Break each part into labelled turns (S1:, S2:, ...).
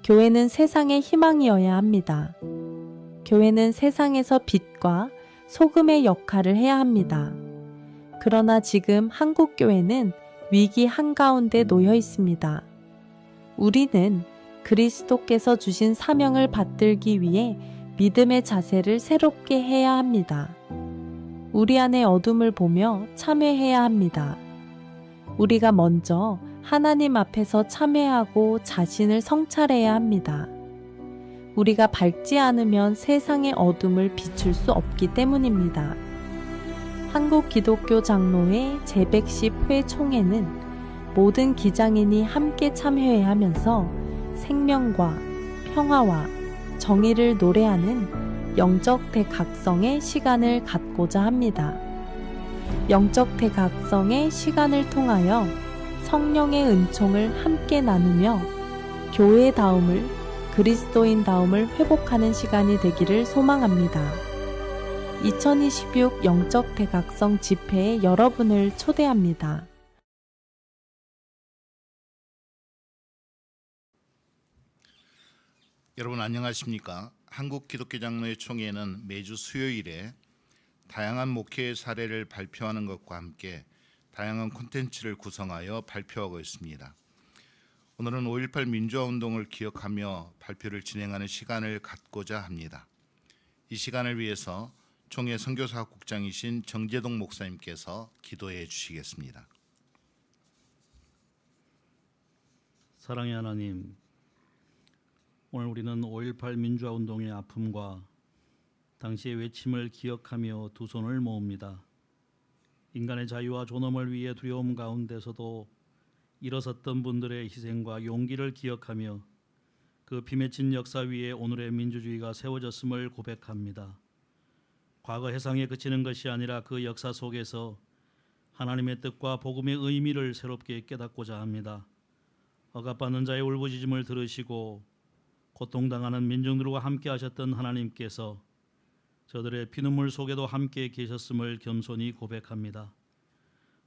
S1: 교회는 세상의 희망이어야 합니다. 교회는 세상에서 빛과 소금의 역할을 해야 합니다. 그러나 지금 한국 교회는 위기 한가운데 놓여 있습니다. 우리는 그리스도께서 주신 사명을 받들기 위해 믿음의 자세를 새롭게 해야 합니다. 우리 안의 어둠을 보며 참회해야 합니다. 우리가 먼저 하나님 앞에서 참회하고 자신을 성찰해야 합니다. 우리가 밝지 않으면 세상의 어둠을 비출 수 없기 때문입니다. 한국 기독교 장로회 제110회 총회는 모든 기장인이 함께 참회하면서 생명과 평화와 정의를 노래하는 영적 대각성의 시간을 갖고자 합니다. 영적 대각성의 시간을 통하여 성령의 은총을 함께 나누며 교회다움을, 그리스도인다움을 회복하는 시간이 되기를 소망합니다. 2026 영적 대각성 집회에 여러분을 초대합니다.
S2: 여러분 안녕하십니까? 한국 기독교 장로회 총회는 매주 수요일에 다양한 목회의 사례를 발표하는 것과 함께 다양한 콘텐츠를 구성하여 발표하고 있습니다. 오늘은 5.18 민주화운동을 기억하며 발표를 진행하는 시간을 갖고자 합니다. 이 시간을 위해서 총회 선교사학국장이신 정재동 목사님께서 기도해 주시겠습니다.
S3: 사랑의 하나님, 오늘 우리는 5.18 민주화운동의 아픔과 당시의 외침을 기억하며 두 손을 모읍니다. 인간의 자유와 존엄을 위해 두려움 가운데서도 일어섰던 분들의 희생과 용기를 기억하며 그 비맺힌 역사 위에 오늘의 민주주의가 세워졌음을 고백합니다. 과거 해상에 그치는 것이 아니라 그 역사 속에서 하나님의 뜻과 복음의 의미를 새롭게 깨닫고자 합니다. 억압받는 자의 울부짖음을 들으시고 고통당하는 민중들과 함께 하셨던 하나님께서 저들의 피눈물 속에도 함께 계셨음을 겸손히 고백합니다.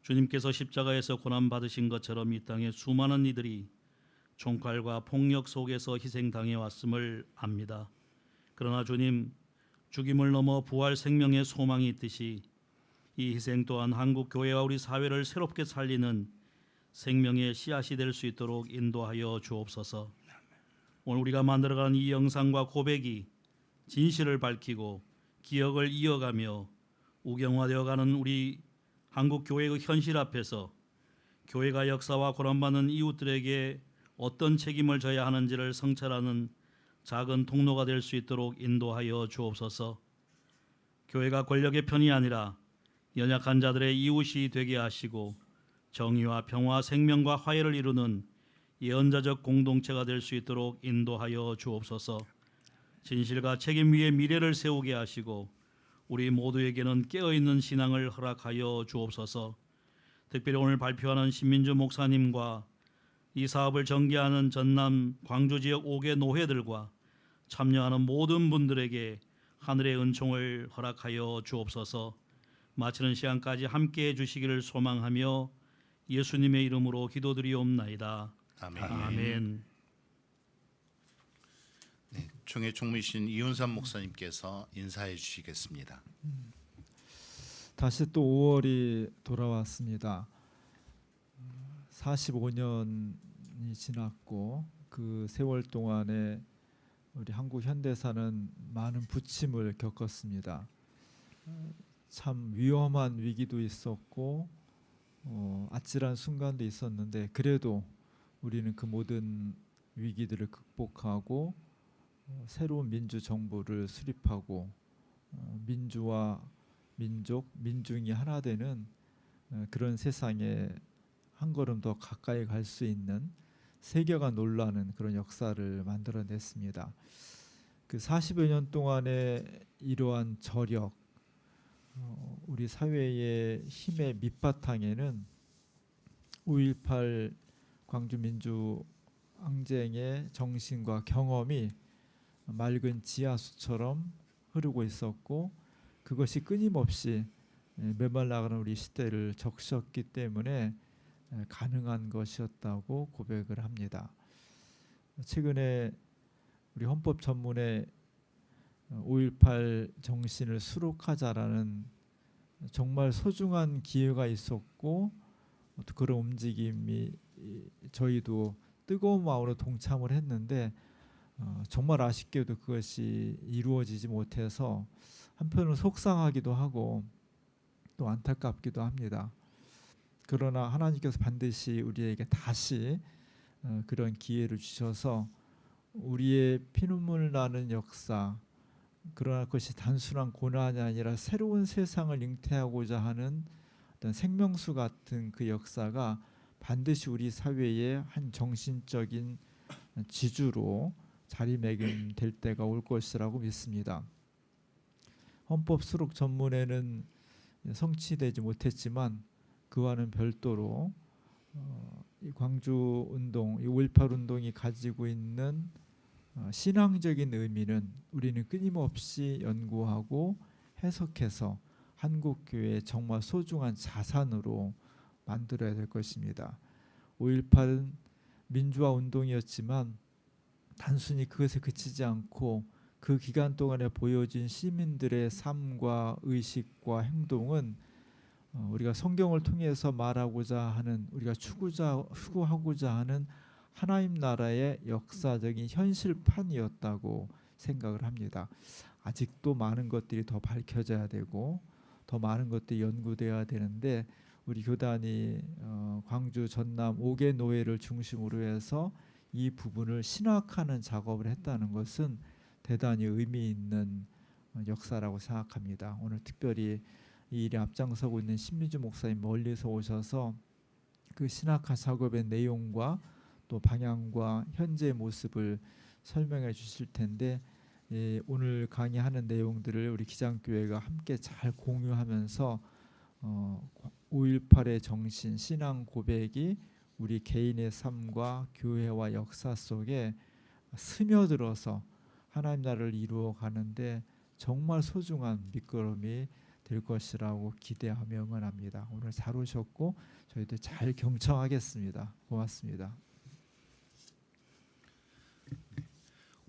S3: 주님께서 십자가에서 고난받으신 것처럼 이 땅에 수많은 이들이 총칼과 폭력 속에서 희생당해 왔음을 압니다. 그러나 주님, 죽임을 넘어 부활 생명의 소망이 있듯이 이 희생 또한 한국 교회와 우리 사회를 새롭게 살리는 생명의 씨앗이 될 수 있도록 인도하여 주옵소서. 오늘 우리가 만들어가는 이 영상과 고백이 진실을 밝히고 기억을 이어가며 우경화되어가는 우리 한국 교회의 현실 앞에서 교회가 역사와 고난받는 이웃들에게 어떤 책임을 져야 하는지를 성찰하는 작은 통로가 될 수 있도록 인도하여 주옵소서. 교회가 권력의 편이 아니라 연약한 자들의 이웃이 되게 하시고 정의와 평화, 생명과 화해를 이루는 예언자적 공동체가 될 수 있도록 인도하여 주옵소서. 진실과 책임 위에 미래를 세우게 하시고 우리 모두에게는 깨어있는 신앙을 허락하여 주옵소서. 특별히 오늘 발표하는 신민주 목사님과 이 사업을 전개하는 전남 광주 지역 5개 노회들과 참여하는 모든 분들에게 하늘의 은총을 허락하여 주옵소서. 마치는 시간까지 함께해 주시기를 소망하며 예수님의 이름으로 기도드리옵나이다.
S2: 아멘.
S3: 아멘.
S2: 네, 총회 총무이신 이윤삼 목사님께서 인사해 주시겠습니다.
S4: 다시 또 5월이 돌아왔습니다. 45년이 지났고 그 세월 동안에 우리 한국 현대사는 많은 부침을 겪었습니다. 참 위험한 위기도 있었고 아찔한 순간도 있었는데 그래도 우리는 그 모든 위기들을 극복하고 새로운 민주정부를 수립하고 민주와 민족, 민중이 하나 되는 그런 세상에 한 걸음 더 가까이 갈 수 있는 세계가 놀라는 그런 역사를 만들어냈습니다. 그 40여 년 동안에 이러한 저력, 우리 사회의 힘의 밑바탕에는 5.18 광주민주항쟁의 정신과 경험이 맑은 지하수처럼 흐르고 있었고 그것이 끊임없이 메말라가는 우리 시대를 적셨기 때문에 가능한 것이었다고 고백을 합니다. 최근에 우리 헌법 전문에 5.18 정신을 수록하자라는 정말 소중한 기회가 있었고 또 그런 움직임이 저희도 뜨거운 마음으로 동참을 했는데 정말 아쉽게도 그것이 이루어지지 못해서 한편으로 속상하기도 하고 또 안타깝기도 합니다. 그러나 하나님께서 반드시 우리에게 다시 그런 기회를 주셔서 우리의 피눈물 나는 역사, 그러나 그것이 단순한 고난이 아니라 새로운 세상을 잉태하고자 하는 어떤 생명수 같은 그 역사가 반드시 우리 사회의 한 정신적인 지주로 자리매김될 때가 올 것이라고 믿습니다. 헌법 수록 전문회는 성취되지 못했지만 그와는 별도로 이 광주 운동, 이 5.18 운동이 가지고 있는 신앙적인 의미는 우리는 끊임없이 연구하고 해석해서 한국 교회의 정말 소중한 자산으로 만들어야 될 것입니다. 5.18은 민주화 운동이었지만 단순히 그것에 그치지 않고 그 기간 동안에 보여진 시민들의 삶과 의식과 행동은 우리가 성경을 통해서 말하고자 하는, 우리가 추구하고자 하는 하나님 나라의 역사적인 현실판이었다고 생각을 합니다. 아직도 많은 것들이 더 밝혀져야 되고 더 많은 것들이 연구되어야 되는데 우리 교단이 광주 전남 5개 노회를 중심으로 해서 이 부분을 신학하는 작업을 했다는 것은 대단히 의미 있는 역사라고 생각합니다. 오늘 특별히 이 일에 앞장서고 있는 신미주 목사님 멀리서 오셔서 그 신학화 작업의 내용과 또 방향과 현재의 모습을 설명해 주실 텐데 오늘 강의하는 내용들을 우리 기장교회가 함께 잘 공유하면서 5.18의 정신, 신앙 고백이 우리 개인의 삶과 교회와 역사 속에 스며들어서 하나님 나라를 이루어 가는데 정말 소중한 밑거름이 될 것이라고 기대하며 응원합니다. 오늘 잘 오셨고 저희도 잘 경청하겠습니다. 고맙습니다.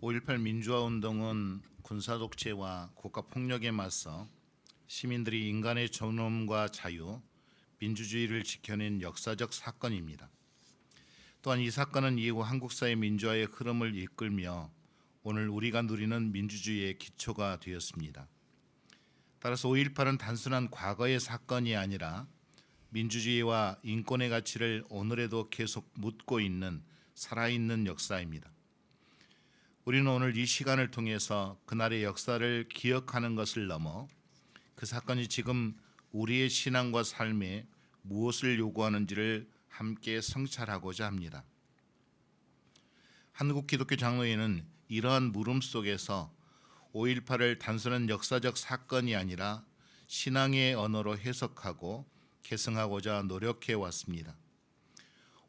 S2: 5.18 민주화 운동은 군사 독재와 국가 폭력에 맞서 시민들이 인간의 존엄과 자유, 민주주의를 지켜낸 역사적 사건입니다. 또한 이 사건은 이후 한국 사회 민주화의 흐름을 이끌며 오늘 우리가 누리는 민주주의의 기초가 되었습니다. 따라서 5.18은 단순한 과거의 사건이 아니라 민주주의와 인권의 가치를 오늘에도 계속 묻고 있는 살아있는 역사입니다. 우리는 오늘 이 시간을 통해서 그날의 역사를 기억하는 것을 넘어 그 사건이 지금 우리의 신앙과 삶에 무엇을 요구하는지를 함께 성찰하고자 합니다. 한국기독교장로회는 이러한 물음 속에서 5.18을 단순한 역사적 사건이 아니라 신앙의 언어로 해석하고 계승하고자 노력해 왔습니다.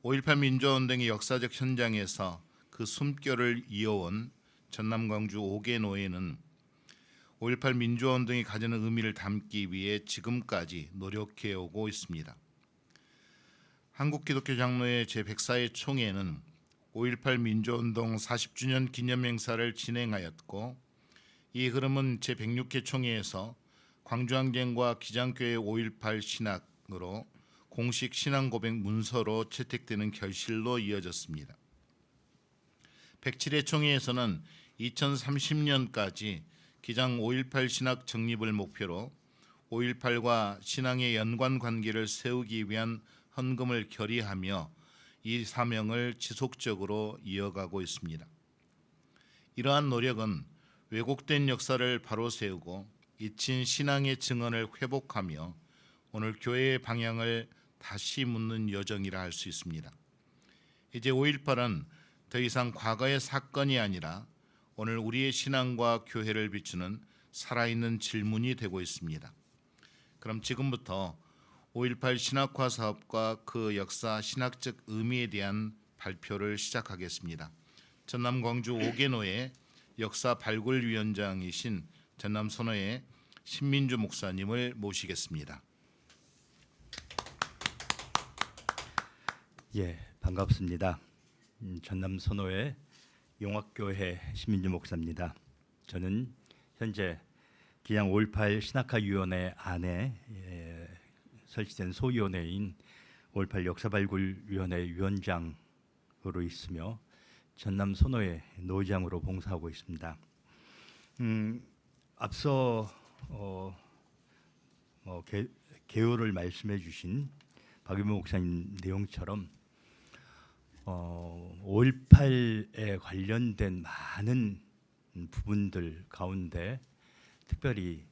S2: 5.18 민주화운동의 역사적 현장에서 그 숨결을 이어온 전남 광주 5개 노회는 5.18 민주화운동이 가지는 의미를 담기 위해 지금까지 노력해 오고 있습니다. 한국기독교장로회 제104회 총회는 5.18 민주화운동 40주년 기념행사를 진행하였고 이 흐름은 제106회 총회에서 광주항쟁과 기장교회 5.18 신학으로 공식 신앙고백 문서로 채택되는 결실로 이어졌습니다. 107회 총회에서는 2030년까지 기장 5.18 신학 정립을 목표로 5.18과 신앙의 연관 관계를 세우기 위한 헌금을 결의하며 이 사명을 지속적으로 이어가고 있습니다. 이러한 노력은 왜곡된 역사를 바로 세우고 잊힌 신앙의 증언을 회복하며 오늘 교회의 방향을 다시 묻는 여정이라 할 수 있습니다. 이제 5.18은 더 이상 과거의 사건이 아니라 오늘 우리의 신앙과 교회를 비추는 살아있는 질문이 되고 있습니다. 그럼 지금부터 5.18 신학화 사업과 그 역사 신학적 의미에 대한 발표를 시작하겠습니다. 전남 광주 5개 노회 역사 발굴위원장이신 전남 선호회 신민주 목사님을 모시겠습니다.
S5: 예, 반갑습니다. 전남 선호회 용학교회 신민주 목사입니다. 저는 현재 기양 5.18 신학화위원회 안에 설치된 소위원회인 5.18 역사발굴위원회 위원장으로 있으며 전남 선호회 노회장으로 봉사하고 있습니다. 앞서 개요를 말씀해 주신 박유모 목사님 내용처럼 5.18에 관련된 많은 부분들 가운데 특별히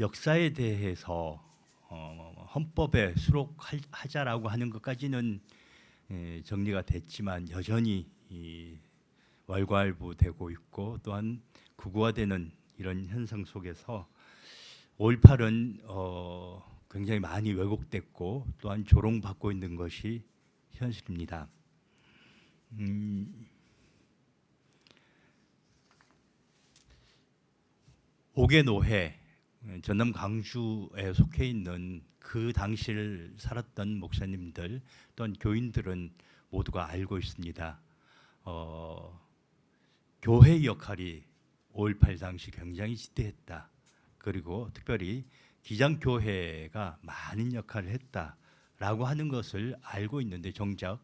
S5: 역사에 대해서 헌법에 수록하자라고 하는 것까지는 정리가 됐지만 여전히 왈가왈부되고 있고 또한 극우화되는 이런 현상 속에서 5.18은 굉장히 많이 왜곡됐고 또한 조롱받고 있는 것이 현실입니다. 옥외노회 전남 광주에 속해 있는 그 당시를 살았던 목사님들 또한 교인들은 모두가 알고 있습니다. 교회의 역할이 5.18 당시 굉장히 지대했다. 그리고 특별히 기장교회가 많은 역할을 했다라고 하는 것을 알고 있는데 정작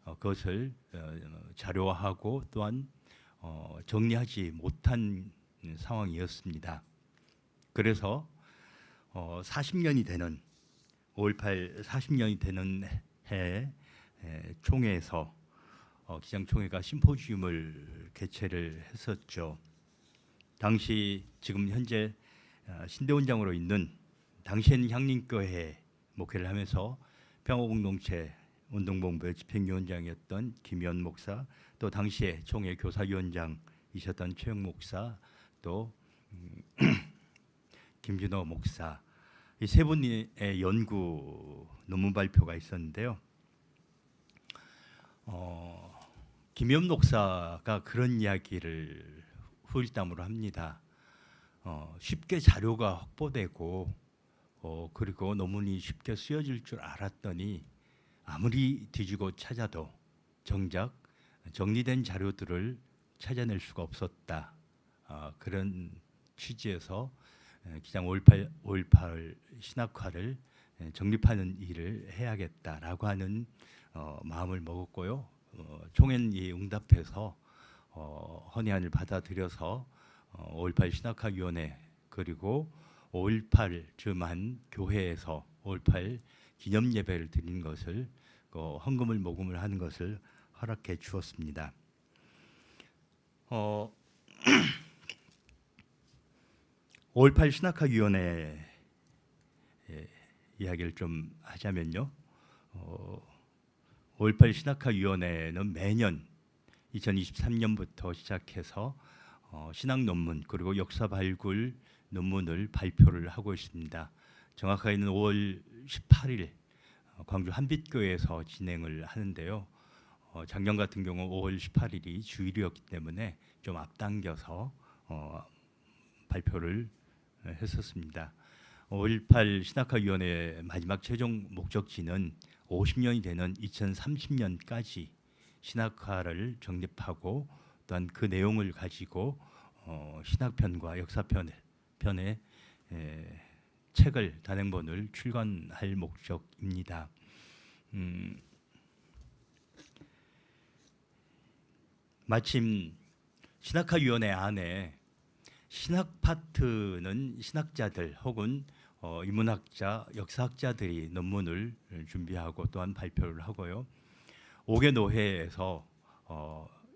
S5: 그것을 자료화하고 또한 정리하지 못한 상황이었습니다. 그래서 40년이 되는 5.18 40년이 되는 해 총회에서 기장총회가 심포지움을 개최를 했었죠. 당시 지금 현재 신대원장으로 있는 당시에는 향림교회 목회를 하면서 평화공동체 운동본부의 집행위원장이었던 김현 목사, 또 당시에 총회 교사위원장이셨던 최영 목사, 또 김준호 목사, 이 세 분의 연구 논문 발표가 있었는데요. 김현 목사가 그런 이야기를 후일담으로 합니다. 쉽게 자료가 확보되고 그리고 논문이 쉽게 쓰여질 줄 알았더니 아무리 뒤지고 찾아도 정작 정리된 자료들을 찾아낼 수가 없었다. 그런 취지에서 기장 5.18 신학화를 정립하는 일을 해야겠다라고 하는 마음을 먹었고요. 총회는 이 응답해서 헌의안을 받아들여서 5.18 신학화위원회 그리고 5.18 즈음한 교회에서 5.18 기념 예배를 드리는 것을 헌금을 모금을 하는 것을 허락해 주었습니다. 5.18 신학화위원회 이야기를 좀 하자면요. 5.18 신학화위원회는 매년 2023년부터 시작해서 신학 논문 그리고 역사 발굴 논문을 발표를 하고 있습니다. 정확하게는 5월 18일 광주 한빛교회에서 진행을 하는데요. 작년 같은 경우 5월 18일이 주일이었기 때문에 좀 앞당겨서 발표를 했었습니다. 5.18 신학화위원회 마지막 최종 목적지는 50년이 되는 2030년까지 신학화를 정립하고 또한 그 내용을 가지고 신학편과 역사편의 책을 단행본을 출간할 목적입니다. 마침 신학화위원회 안에 신학 파트는 신학자들 혹은 인문학자, 역사학자들이 논문을 준비하고 또한 발표를 하고요. 5개 노회에서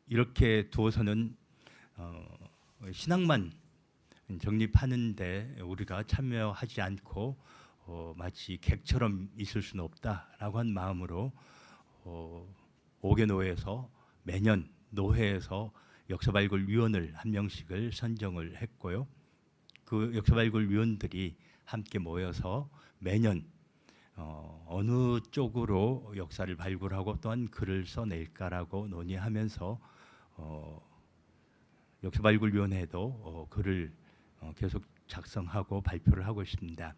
S5: 이렇게 두어서는 신학만 정립하는데 우리가 참여하지 않고 마치 객처럼 있을 수는 없다라고 한 마음으로 5개 노회에서 매년 노회에서 역사발굴위원을 한 명씩을 선정을 했고요. 그 역사발굴위원들이 함께 모여서 매년 어느 쪽으로 역사를 발굴하고 또한 글을 써낼까라고 논의하면서 역사발굴위원회도 글을 계속 작성하고 발표를 하고 있습니다.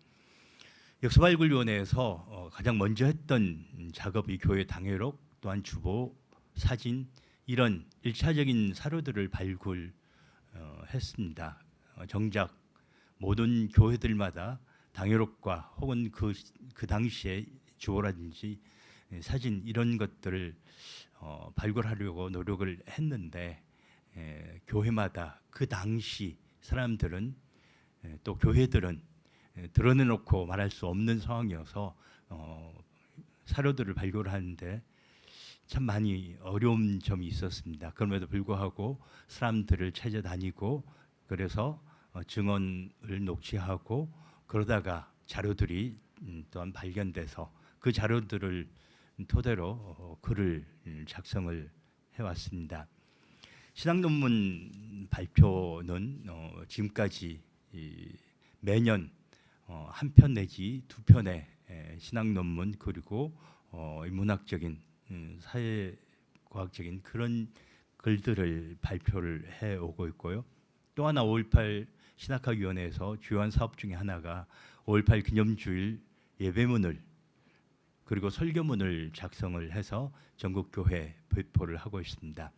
S5: 역사발굴위원회에서 가장 먼저 했던 작업이 교회 당회록 또한 주보, 사진 이런 일차적인 사료들을 발굴했습니다. 정작 모든 교회들마다 당회록과 혹은 그 당시에 주보라든지 사진 이런 것들을 발굴하려고 노력을 했는데 교회마다 그 당시 사람들은 또 교회들은 드러내놓고 말할 수 없는 상황이어서 사료들을 발굴하는데 참 많이 어려운 점이 있었습니다. 그럼에도 불구하고 사람들을 찾아다니고 그래서 증언을 녹취하고 그러다가 자료들이 또한 발견돼서 그 자료들을 토대로 글을 작성을 해왔습니다. 신학 논문 발표는 지금까지 매년 한 편 내지 두 편의 신학 논문 그리고 문학적인 사회과학적인 그런 글들을 발표를 해오고 있고요. 또 하나 5.18 신학학위원회에서 주요한 사업 중에 하나가 5.18 기념주일 예배문을 그리고 설교문을 작성을 해서 전국 교회 배포를 하고 있습니다.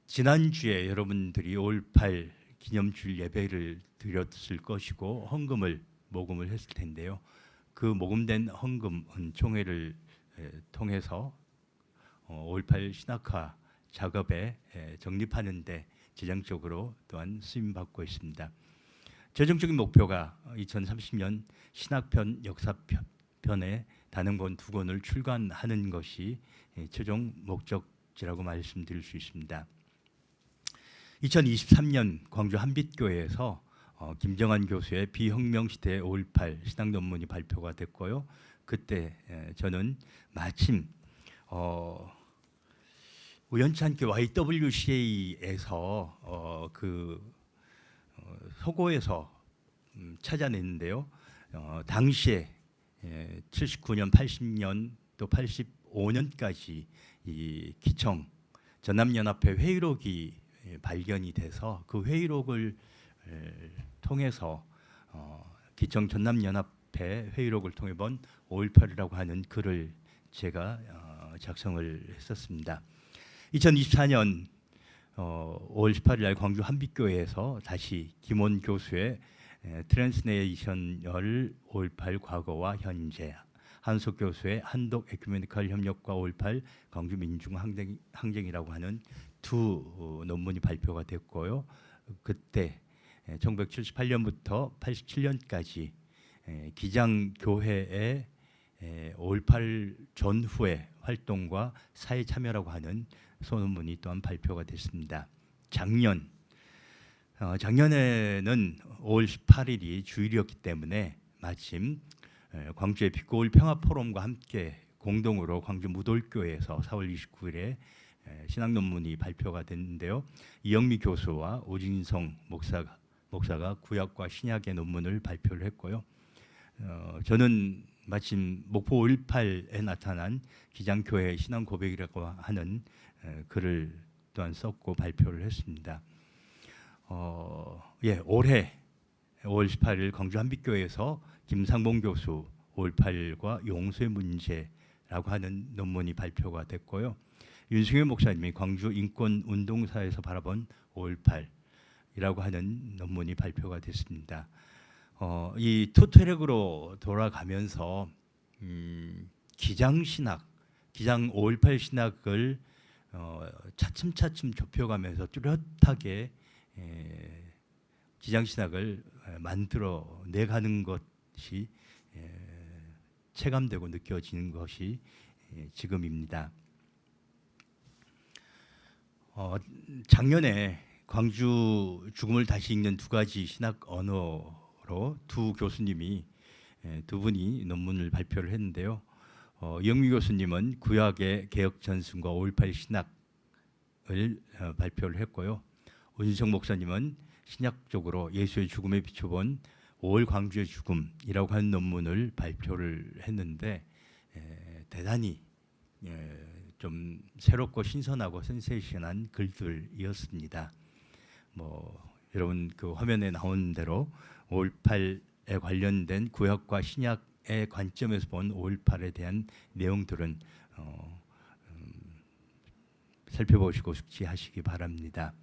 S5: 지난주에 여러분들이 5.18 기념주일 예배를 드렸을 것이고 헌금을 모금을 했을 텐데요. 그 모금된 헌금은 총회를 통해서 5.18 신학화 작업에 적립하는 데 재정적으로 또한 쓰임받고 있습니다. 최종적인 목표가 2030년 신학편, 역사편의 단원권 2권을 출간하는 것이 최종 목적지라고 말씀드릴 수 있습니다. 2023년 광주 한빛교회에서 김정한 교수의 비혁명시대 5.18 신학 논문이 발표가 됐고요. 그때 저는 마침 우연찮게 YWCA에서 소고에서 찾아냈는데요. 당시에 79년, 80년 또 85년까지 이 기청 전남연합회 회의록이 발견이 돼서 그 회의록을 통해서 기청 전남연합회 회의록을 통해 본 5.18이라고 하는 글을 제가 작성을 했었습니다. 2024년 5월 18일 날 광주 한빛교회에서 다시 김원 교수의 트랜스레이션열 5.18 과거와 현재, 한석 교수의 한독 에큐메니컬 협력과 5.18 광주 민중 항쟁이라고 하는 두 논문이 발표가 됐고요. 그때 1978년부터 87년까지 기장교회의 5.18 전후의 활동과 사회 참여라고 하는 소논문이 또한 발표가 됐습니다. 작년에는 5월 18일이 주일이었기 때문에 마침 광주의 빛고울 평화포럼과 함께 공동으로 광주 무돌교회에서 4월 29일에 신학 논문이 발표가 됐는데요. 이영미 교수와 오진성 목사가 구약과 신약의 논문을 발표를 했고요. 저는 마침 목포 5.18에 나타난 기장교회 신앙 고백이라고 하는 글을 또한 썼고 발표를 했습니다. 올해 5월 18일 광주 한빛교회에서 김상봉 교수 5.18과 용서의 문제라고 하는 논문이 발표가 됐고요. 윤승현 목사님이 광주 인권운동사에서 바라본 5.18이라고 하는 논문이 발표가 됐습니다. 이 투트랙으로 돌아가면서 기장신학, 기장 5.18 신학을 차츰차츰 좁혀가면서 뚜렷하게 기장신학을 만들어 내가는 것이 체감되고 느껴지는 것이 지금입니다. 작년에 광주 죽음을 다시 읽는 두 가지 신학 언어로 두 교수님이 두 분이 논문을 발표를 했는데요. 이영미 교수님은 구약의 개혁 전승과 5.18 신학을 발표를 했고요. 오진성 목사님은 신약적으로 예수의 죽음에 비춰본 5월 광주의 죽음이라고 하는 논문을 발표를 했는데 대단히 좀 새롭고 신선하고 센세이션한 글들이었습니다. 여러분 그 화면에 나온 대로 5.18에 관련된 구약과 신약의 신학의 관점에서 본 5.18에 대한 내용들은 살펴보시고 숙지하시기 바랍니다.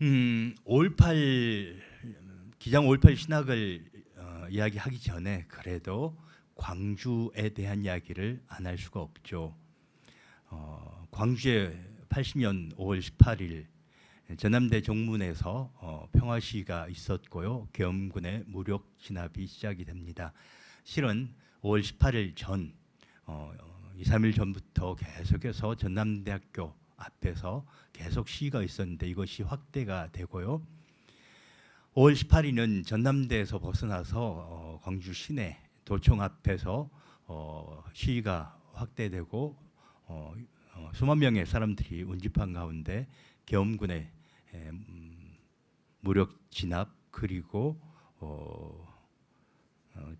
S5: 5.18 기장 5.18 신학을 이야기하기 전에 그래도 광주에 대한 이야기를 안 할 수가 없죠. 광주에 80년 5월 18일 전남대 정문에서 평화 시위가 있었고요. 계엄군의 무력 진압이 시작이 됩니다. 실은 5월 18일 전 2, 3일 전부터 계속해서 전남대학교 앞에서 계속 시위가 있었는데 이것이 확대가 되고요. 5월 18일은 전남대에서 벗어나서 광주 시내 도청 앞에서 시위가 확대되고 수만 명의 사람들이 운집한 가운데 계엄군의 무력 진압 그리고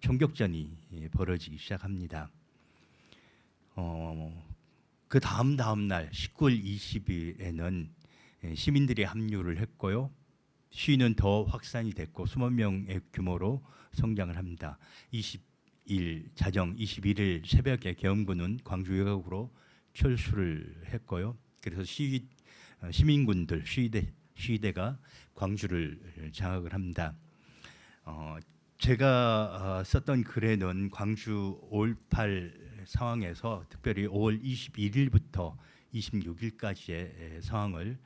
S5: 총격전이 벌어지기 시작합니다. 그 다음 날 19일 20일에는 시민들이 합류를 했고요. 시위는 더 확산이 됐고 수만 명의 규모로 성장을 합니다. 20일 자정 21일 새벽에 계엄군은 광주 외곽으로 철수를 했고요. 그래서 시민군들 시위대가 광주를 장악을 합니다. 제가 썼던 글에는 광주 5.18 상황에서 특별히 5월 21일부터 26일까지의 상황을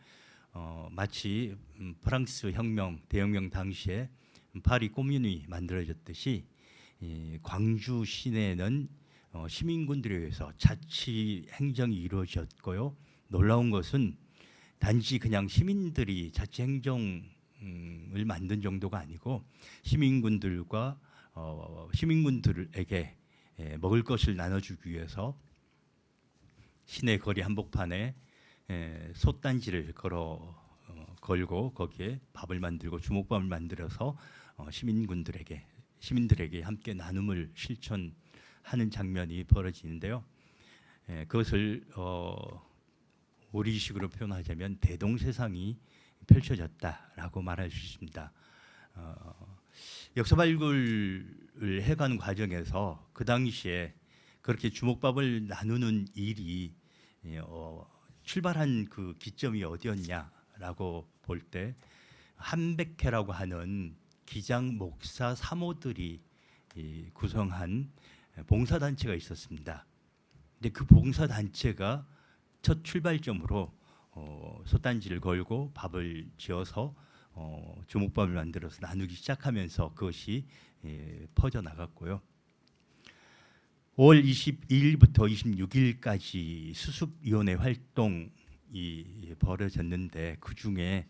S5: 마치 프랑스 혁명, 대혁명 당시에 파리 코뮌이 만들어졌듯이 광주 시내는 시민군들에 의해서 자치 행정이 이루어졌고요. 놀라운 것은 단지 그냥 시민들이 자치 행정을 만든 정도가 아니고 시민군들에게 먹을 것을 나눠주기 위해서 시내 거리 한복판에 솥단지를 걸고 거기에 밥을 만들고 주먹밥을 만들어서 시민들에게 함께 나눔을 실천하는 장면이 벌어지는데요. 그것을 우리식으로 표현하자면 대동세상이 펼쳐졌다라고 말할 수 있습니다. 역사 발굴을 해가는 과정에서 그 당시에 그렇게 주먹밥을 나누는 일이 출발한 그 기점이 어디였냐라고 볼 때 한백회라고 하는 기장 목사 사모들이 구성한 봉사단체가 있었습니다. 근데 그 봉사단체가 첫 출발점으로 솥단지를 걸고 밥을 지어서 주먹밥을 만들어서 나누기 시작하면서 그것이 퍼져나갔고요. 5월 22일부터 26일까지 수습위원회 활동이 벌어졌는데 그중에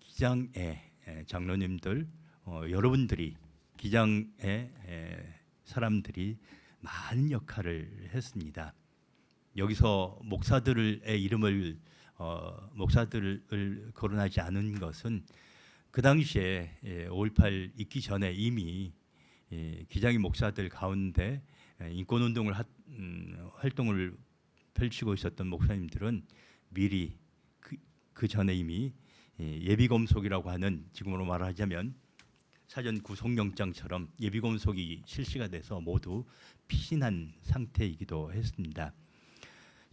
S5: 기장의 장로님들 여러분들이 기장의 사람들이 많은 역할을 했습니다. 여기서 목사들의 목사들을 거론하지 않은 것은 그 당시에 5.18 있기 전에 이미 기장의 목사들 가운데 인권운동을 활동을 펼치고 있었던 목사님들은 미리 그 전에 이미 예비검속이라고 하는 지금으로 말하자면 사전 구속영장처럼 예비검속이 실시가 돼서 모두 피신한 상태이기도 했습니다.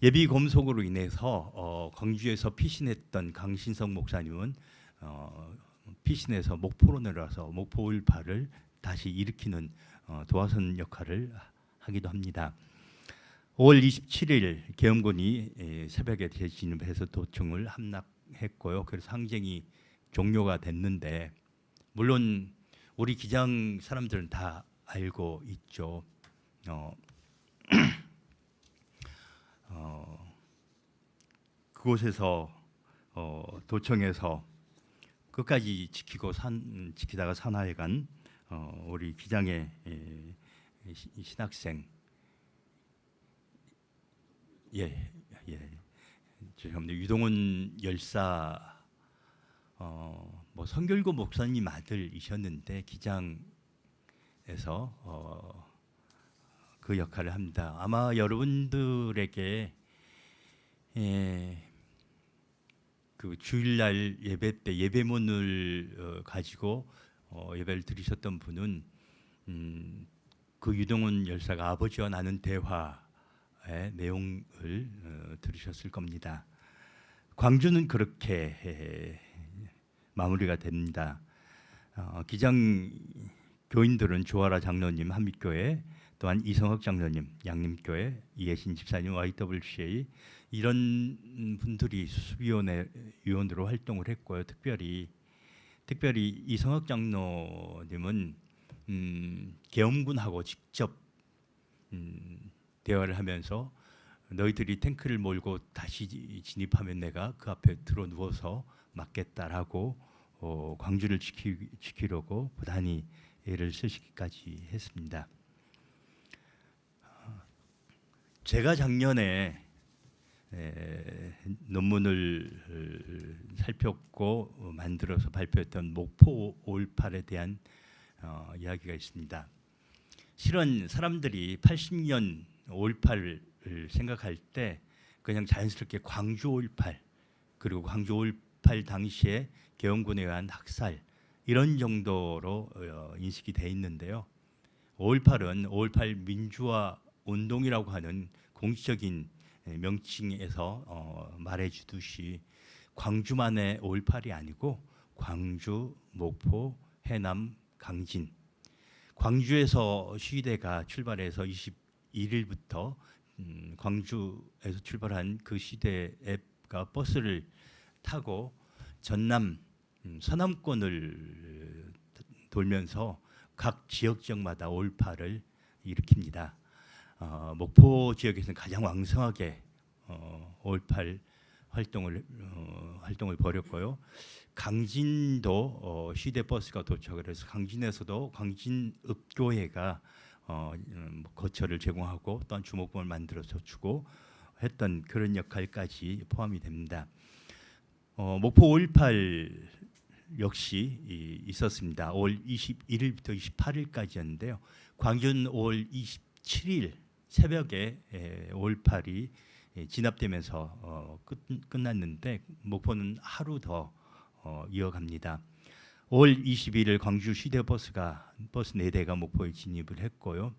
S5: 예비검속으로 인해서 광주에서 피신했던 강신성 목사님은 피신해서 목포로 내려와서 목포 5.18을 다시 일으키는 도화선 역할을 하기도 합니다. 5월 27일 계엄군이 새벽에 대진입해서 도청을 함락했고요. 그래서 항쟁이 종료가 됐는데 물론 우리 기장 사람들은 다 알고 있죠. 그곳에서 도청에서 끝까지 지키다가 산하에 간 우리 기장의 신학생 죄송합니다. 유동훈 열사 뭐 선결고 목사님 아들이셨는데 기장에서 그 역할을 합니다. 아마 여러분들에게 그 주일날 예배 때 예배문을 가지고 예배를 드리셨던 분은 그 유동훈 열사가 아버지와 나눈 대화의 내용을 들으셨을 겁니다. 광주는 그렇게 마무리가 됩니다. 기장 교인들은 조아라 장로님 한빛교회, 또한 이성학 장로님 양림교회, 이해신 집사님 YWCA 이런 분들이 수습위원회 위원으로 활동을 했고요. 특별히 이성학 장로님은 계엄군하고 직접 대화를 하면서 너희들이 탱크를 몰고 다시 진입하면 내가 그 앞에 들어 누워서 맞겠다라고 광주를 지키려고 부단히 애를 쓰시기까지 했습니다. 제가 작년에 논문을 살폈고 만들어서 발표했던 목포 5.18에 대한 이야기가 있습니다. 실은 사람들이 80년 5.18을 생각할 때 그냥 자연스럽게 광주 5.18 그리고 광주 5.18 당시에 계엄군에 의한 학살 이런 정도로 인식이 돼 있는데요. 5.18은 5.18 민주화 운동이라고 하는 공식적인 명칭에서 말해주듯이 광주만의 5.18이 아니고 광주, 목포, 해남, 강진 광주에서 시위대가 출발해서 21일부터 광주에서 출발한 그 시대가 버스를 타고 전남 서남권을 돌면서 각 지역마다 5.18을 일으킵니다. 목포 지역에서는 가장 왕성하게 5.18 활동을 벌였고요. 강진도 시대 버스가 도착을 해서 강진에서도 강진읍교회가 거처를 제공하고 또한 주목금을 만들어서 주고 했던 그런 역할까지 포함이 됩니다. 목포 5.18 역시 있었습니다. 5월 21일부터 28일까지였는데요. 광주는 5월 27일 새벽에 5.18이 진압되면서 끝났는데 목포는 하루 더 이어갑니다. 5월 21일 광주 시대버스 4대가 목포에 진입을 했고요.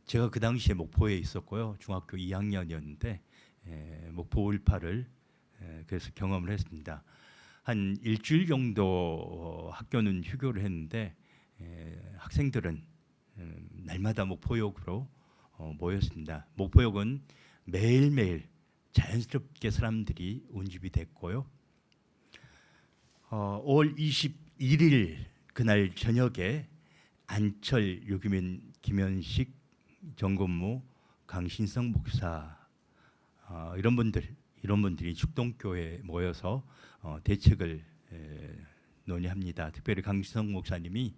S5: 제가 그 당시에 목포에 있었고요. 중학교 2학년이었는데 목포 5.18을 그래서 경험을 했습니다. 한 일주일 정도 학교는 휴교를 했는데 학생들은 날마다 목포역으로 모였습니다. 목포역은 매일매일 자연스럽게 사람들이 운집이 됐고요. 5월 21일 그날 저녁에 안철, 유기민, 김현식, 정건무, 강신성 목사 이런 분들이 축동교회에 모여서 대책을 논의합니다. 특별히 강신성 목사님이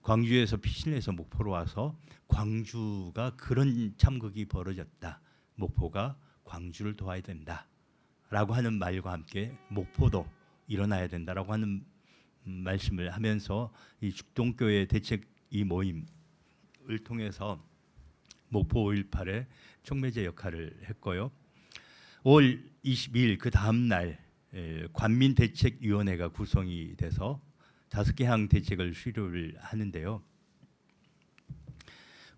S5: 광주에서 피신해서 목포로 와서 광주가 그런 참극이 벌어졌다. 목포가 광주를 도와야 된다라고 하는 말과 함께 목포도 일어나야 된다라고 하는 말씀을 하면서 이 축동교회 대책 이 모임을 통해서 목포 5.18의 촉매제 역할을 했고요. 5월 22일 그 다음 날 관민대책위원회가 구성이 돼서 5개 항 대책을 수료를 하는데요.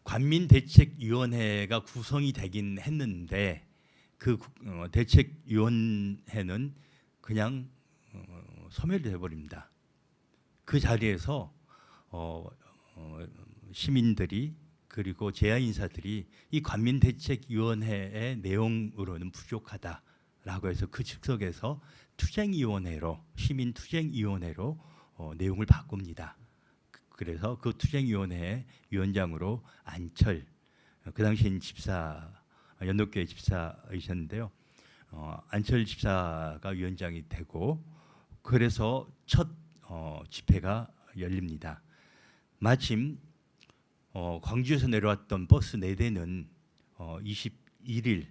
S5: 관민대책위원회가 구성이 되긴 했는데 그 대책위원회는 그냥 소멸돼 버립니다. 그 자리에서 시민들이 그리고 제야 인사들이 이 관민대책위원회의 내용으로는 부족하다라고 해서 그 즉석에서 투쟁위원회로 시민투쟁위원회로 내용을 바꿉니다. 그래서 그 투쟁위원회 위원장으로 안철 그 당시엔 연덕교회 집사이셨는데요. 안철 집사가 위원장이 되고 그래서 첫 집회가 열립니다. 마침 광주에서 내려왔던 버스 4대는 21일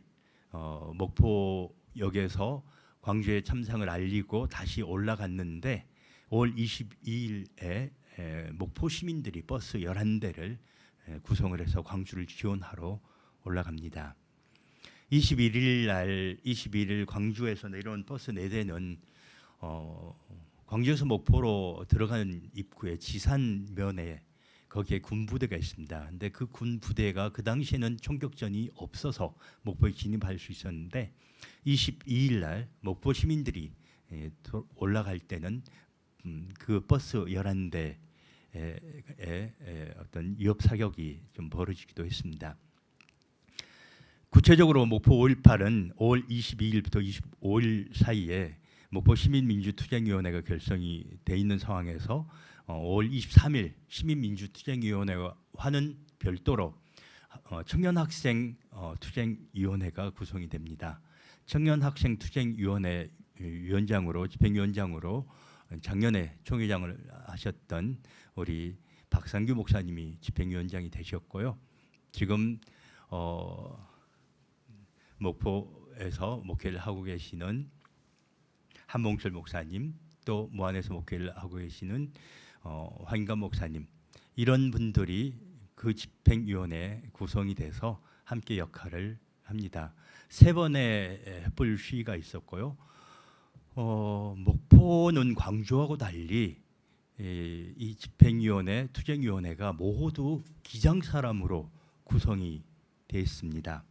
S5: 목포역에서 광주의 참상을 알리고 다시 올라갔는데 5월 22일에 목포 시민들이 버스 11대를 구성을 해서 광주를 지원하러 올라갑니다. 22일 광주에서 내려온 버스 4대는 광주에서 목포로 들어가는 입구에 지산면에 거기에 군부대가 있습니다. 근데 그 군부대가 그 당시에는 총격전이 없어서 목포에 진입할 수 있었는데 22일 날 목포 시민들이 올라갈 때는 그 버스 11대에 어떤 위협 사격이 좀 벌어지기도 했습니다. 구체적으로 목포 5.18은 5월 22일부터 25일 사이에 목포 시민민주투쟁위원회가 결성이 돼 있는 상황에서 5월 23일 시민민주투쟁위원회와는 별도로 청년학생 투쟁위원회가 구성이 됩니다. 청년학생투쟁위원회 위원장으로 집행위원장으로 작년에 총회장을 하셨던 우리 박상규 목사님이 집행위원장이 되셨고요. 지금 목포에서 목회를 하고 계시는 한몽철 목사님, 또 무안에서 목회를 하고 계시는 황인감 목사님, 이런 분들이 그 집행위원회에 구성이 돼서 함께 역할을 합니다. 3번의 횃불 시위가 있었고요. 목포는 광주하고 달리 이 집행위원회, 투쟁위원회가 모두 기장 사람으로 구성이 되어 있습니다.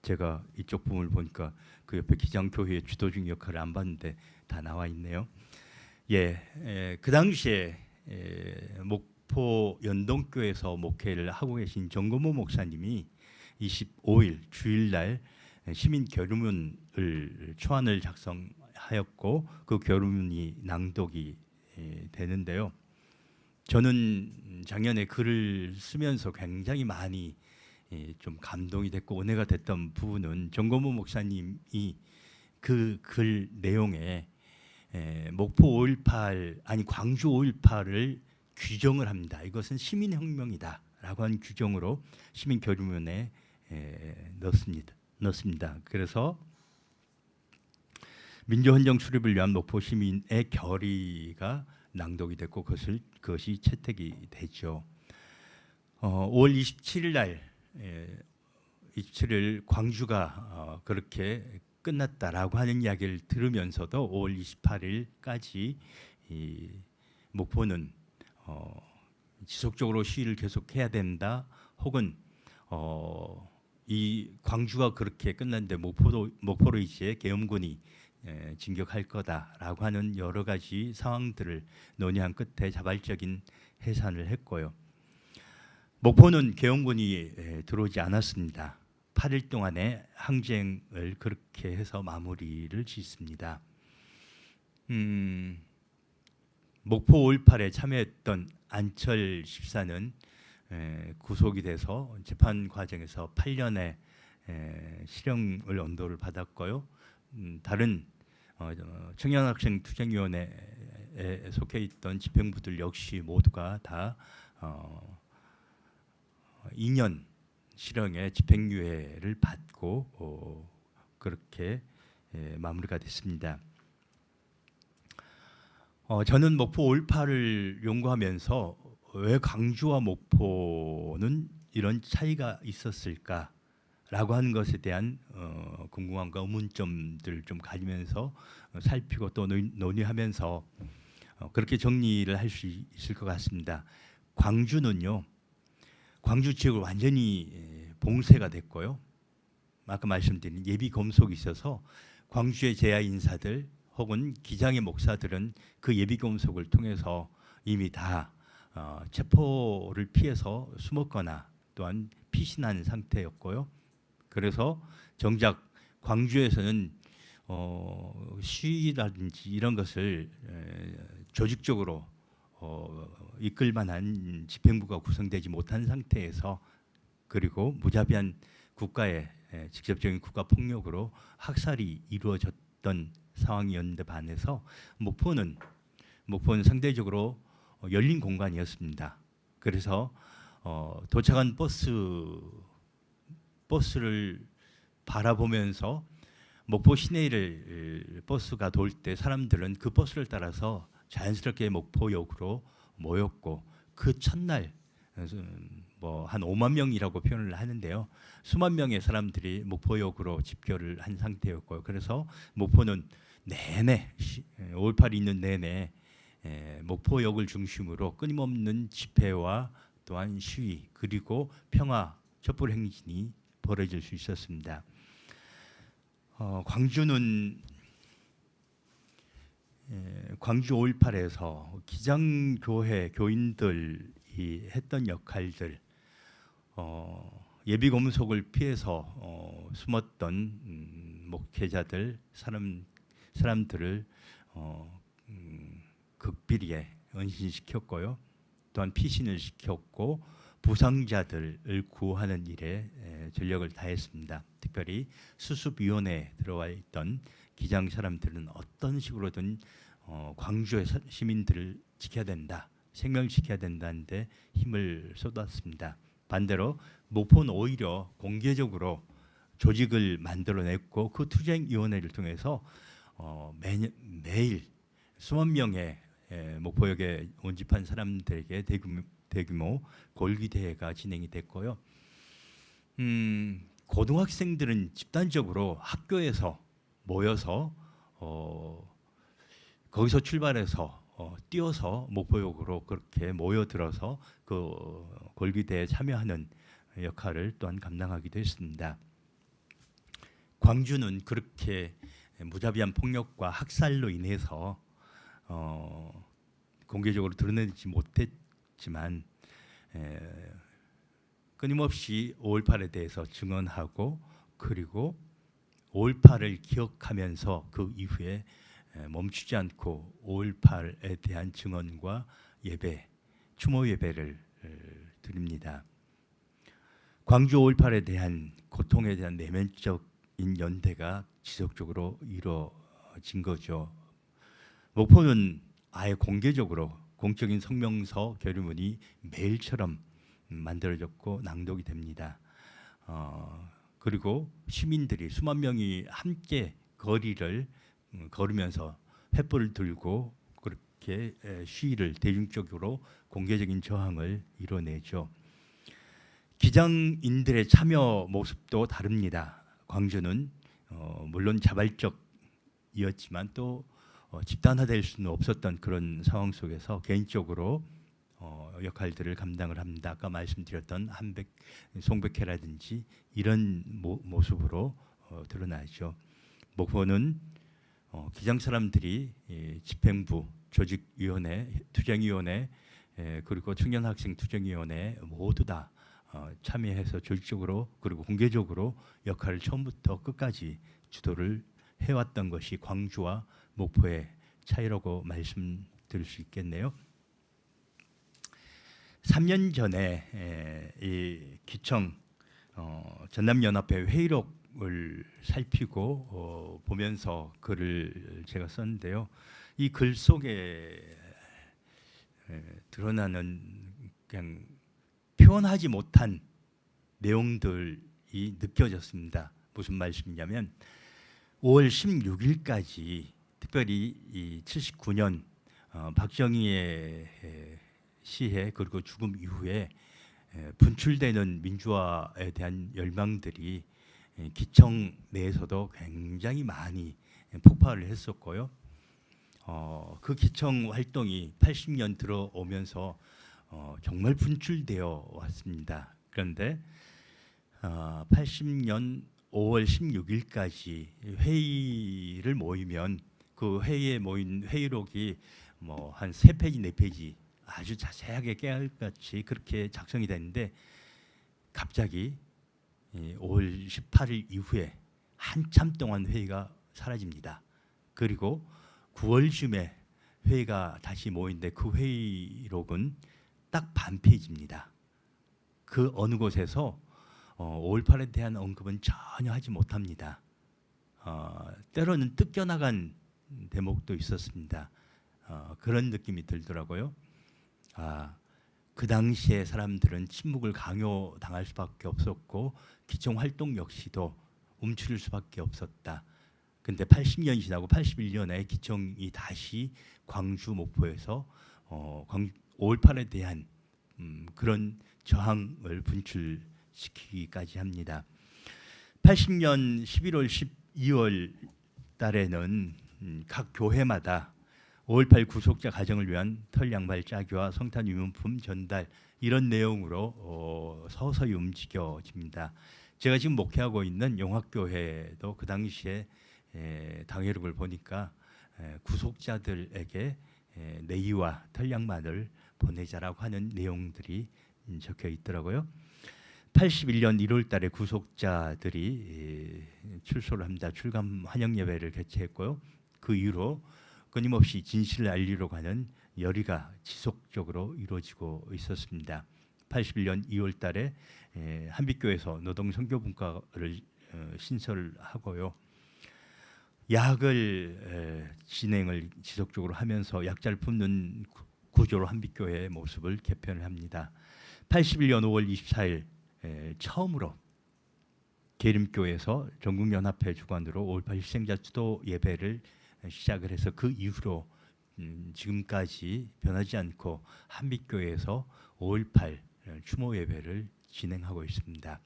S5: 제가 이쪽 부분을 보니까 그 옆에 기장교회의 주도적 역할을 안 봤는데 다 나와 있네요. 그 당시에 목포 연동교에서 목회를 하고 계신 정건모 목사님이 25일 주일날 시민 결의문을 초안을 작성하였고 그 결의문이 낭독이 되는데요. 저는 작년에 글을 쓰면서 굉장히 많이 좀 감동이 됐고 은혜가 됐던 부분은 정건모 목사님이 그 글 내용에 목포 5.18 아니 광주 5.18을 규정을 합니다. 이것은 시민혁명이다라고 하는 규정으로 시민 결의문에 넣습니다. 그래서 민주헌정 수립을 위한 목포 시민의 결의가 낭독이 됐고 그것이 채택이 되죠. 5월 27일 날 27일 광주가 그렇게 끝났다라고 하는 이야기를 들으면서도 5월 28일까지 목포는 지속적으로 시위를 계속해야 된다. 혹은 이 광주가 그렇게 끝났는데 목포로 이제 계엄군이 진격할 거다라고 하는 여러 가지 상황들을 논의한 끝에 자발적인 해산을 했고요. 목포는 계엄군이 들어오지 않았습니다. 8일 동안의 항쟁을 그렇게 해서 마무리를 짓습니다. 목포 5.18에 참여했던 안철 집사는 구속이 돼서 재판 과정에서 8년의 실형을 언도를 받았고요. 다른 청년학생 투쟁위원회에 속해 있던 집행부들 역시 모두가 다 2년 실형의 집행유예를 받고 그렇게 마무리가 됐습니다. 저는 목포 5.18을 연구하면서 왜 광주와 목포는 이런 차이가 있었을까라고 하는 것에 대한 궁금함과 의문점들을 좀 가지면서 살피고 또 논의하면서 그렇게 정리를 할 수 있을 것 같습니다. 광주는요, 광주 지역을 완전히 봉쇄가 됐고요. 아까 말씀드린 예비 검속이 있어서 광주의 제야 인사들 혹은 기장의 목사들은 그 예비 검속을 통해서 이미 다 체포를 피해서 숨었거나 또한 피신한 상태였고요. 그래서 정작 광주에서는 시위라든지 이런 것을 조직적으로 이끌 만한 집행부가 구성되지 못한 상태에서, 그리고 무자비한 국가의 직접적인 국가 폭력으로 학살이 이루어졌던 상황이었는데 반해서 목포는 상대적으로 열린 공간이었습니다. 그래서 도착한 버스를 바라보면서 목포 시내를 버스가 돌 때 사람들은 그 버스를 따라서 자연스럽게 목포역으로 모였고, 그 첫날 뭐 한 5만 명이라고 표현을 하는데요. 수만 명의 사람들이 목포역으로 집결을 한 상태였고요. 그래서 목포는 내내 5.18이 있는 내내 목포역을 중심으로 끊임없는 집회와 또한 시위 그리고 평화 촛불 행진이 벌어질 수 있었습니다. 광주는 광주 5.18에서 기장교회 교인들이 했던 역할들, 예비 검속을 피해서 숨었던 목회자들 사람들을 극비리에 은신시켰고요. 또한 피신을 시켰고 부상자들을 구하는 일에 전력을 다했습니다. 특별히 수습위원회에 들어와 있던 기장 사람들은 어떤 식으로든 광주의 시민들을 지켜야 된다, 생명시켜야 된다는데 힘을 쏟았습니다. 반대로 목포는 오히려 공개적으로 조직을 만들어냈고 그 투쟁위원회를 통해서 매일 수만 명의 목포역에 온집한 사람들에게 대규모 골기대회가 진행이 됐고요. 고등학생들은 집단적으로 학교에서 모여서 거기서 출발해서 뛰어서 목포역으로 그렇게 모여들어서 그 골기대회에 참여하는 역할을 또한 감당하기도 했습니다. 광주는 그렇게 무자비한 폭력과 학살로 인해서 공개적으로 드러내지 못했지만 끊임없이 5.18에 대해서 증언하고 그리고 5.18을 기억하면서 그 이후에 멈추지 않고 5.18에 대한 증언과 예배, 추모 예배를 드립니다. 광주 5.18에 대한 고통에 대한 내면적인 연대가 지속적으로 이루어진 거죠. 목포는 아예 공개적으로 공적인 성명서 결의문이 매일처럼 만들어졌고 낭독이 됩니다. 그리고 시민들이 수만 명이 함께 거리를 걸으면서 횃불을 들고 그렇게 시위를 대중적으로 공개적인 저항을 이뤄내죠. 기장인들의 참여 모습도 다릅니다. 광주는 물론 자발적이었지만 또 집단화될 수는 없었던 그런 상황 속에서 개인적으로 역할들을 감당을 합니다. 아까 말씀드렸던 송백회라든지 이런 모습으로 드러나죠. 목포는 기장 사람들이 집행부, 조직위원회, 투쟁위원회 그리고 청년학생 투쟁위원회 모두 다 참여해서 조직적으로 그리고 공개적으로 역할을 처음부터 끝까지 주도를 해왔던 것이 광주와 목포의 차이라고 말씀드릴 수 있겠네요. 3년 전에 이 기청 전남연합회 회의록을 살피고 보면서 글을 제가 썼는데요. 이 글 속에 드러나는 그냥 표현하지 못한 내용들이 느껴졌습니다. 무슨 말씀이냐면 5월 16일까지 특별히 이 79년 박정희의 시해 그리고 죽음 이후에 분출되는 민주화에 대한 열망들이 기청 내에서도 굉장히 많이 폭발을 했었고요. 그 기청 활동이 80년 들어오면서 정말 분출되어 왔습니다. 그런데 80년 5월 16일까지 회의를 모이면 그 회의에 모인 회의록이 뭐 한 3페이지, 4페이지 아주 자세하게 깨알같이 그렇게 작성이 됐는데 갑자기 5월 18일 이후에 한참 동안 회의가 사라집니다. 그리고 9월쯤에 회의가 다시 모이는데 그 회의록은 딱 반 페이지입니다. 그 어느 곳에서 5.18에 대한 언급은 전혀 하지 못합니다. 때로는 뜯겨나간 대목도 있었습니다. 그런 느낌이 들더라고요. 그 당시에 사람들은 침묵을 강요당할 수밖에 없었고 기청 활동 역시도 움츠릴 수밖에 없었다. 근데 80년이 지나고 81년에 기청이 다시 광주 목포에서 5.18에 대한 그런 저항을 분출시키기까지 합니다. 80년 11월 12월 달에는 각 교회마다 5.18 구속자 가정을 위한 털 양말 짜기와 성탄 유문품 전달 이런 내용으로 서서히 움직여집니다. 제가 지금 목회하고 있는 용학교회도 그 당시에 당회록을 보니까 구속자들에게 네이와 털 양말을 보내자라고 하는 내용들이 적혀 있더라고요. 81년 1월 달에 구속자들이 출소를 합니다. 출감 환영 예배를 개최했고요. 그 이후로 끊임없이 진실을 알리려고 하는 열의가 지속적으로 이루어지고 있었습니다. 81년 2월 달에 한빛교회에서 노동 선교 분과를 신설하고요. 야학을 진행을 지속적으로 하면서 약자를 품는 구조로 한빛교회의 모습을 개편을 합니다. 81년 5월 24일 처음으로 계림교회에서 전국연합회 주관으로 5.18 희생자 추도 예배를 시작을 해서 그 이후로 지금까지 변하지 않고 한빛교회에서 5.18 추모 예배를 진행하고 있습니다.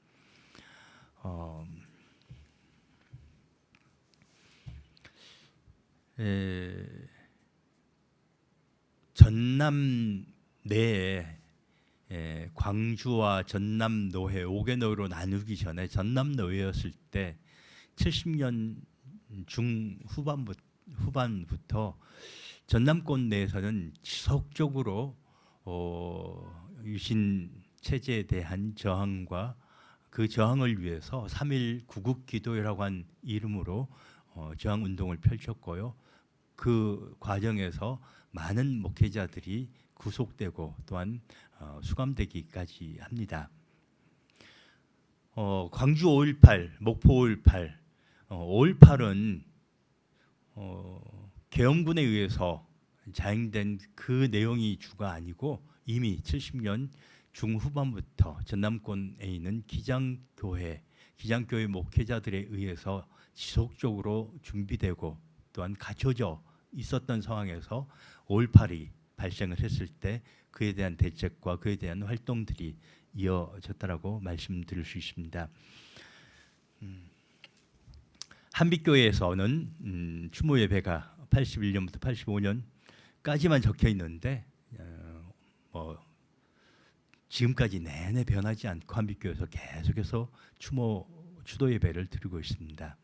S5: 전남 내에 광주와 전남 노회 5개 노회로 나누기 전에 전남 노회였을 때 70년 후반부터 전남권 내에서는 지속적으로 유신 체제에 대한 저항과 그 저항을 위해서 3.1 구국기도회라고 한 이름으로 저항 운동을 펼쳤고요. 그 과정에서 많은 목회자들이 구속되고 또한 수감되기까지 합니다. 광주 5.18, 목포 5.18, 5.18은 계엄군에 의해서 자행된 그 내용이 주가 아니고 이미 70년 중후반부터 전남권에 있는 기장교회 목회자들에 의해서 지속적으로 준비되고 또한 갖춰져 있었던 상황에서 5.18이 발생을 했을 때 그에 대한 대책과 그에 대한 활동들이 이어졌다라고 말씀드릴 수 있습니다. 한빛교회에서는 추모 예배가 81년부터 85년까지만 적혀 있는데 지금까지 내내 변하지 않고 한빛교회에서 계속해서 추도 예배를 드리고 있습니다.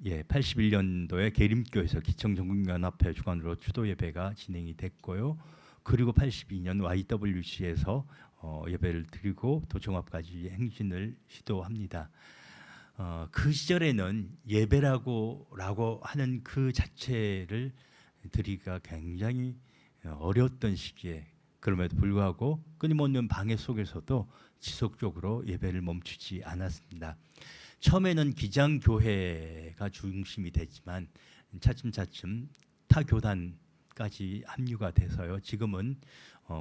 S5: 81년도에 계림교에서 기청전국연합회 주관으로 추도 예배가 진행이 됐고요. 그리고 82년 YWC에서 예배를 드리고 도청합까지 행진을 시도합니다. 그 시절에는 예배라고 하는 그 자체를 드리기가 굉장히 어려웠던 시기에 그럼에도 불구하고 끊임없는 방해 속에서도 지속적으로 예배를 멈추지 않았습니다. 처음에는 기장교회가 중심이 됐지만 차츰차츰 타 교단까지 합류가 돼서요. 지금은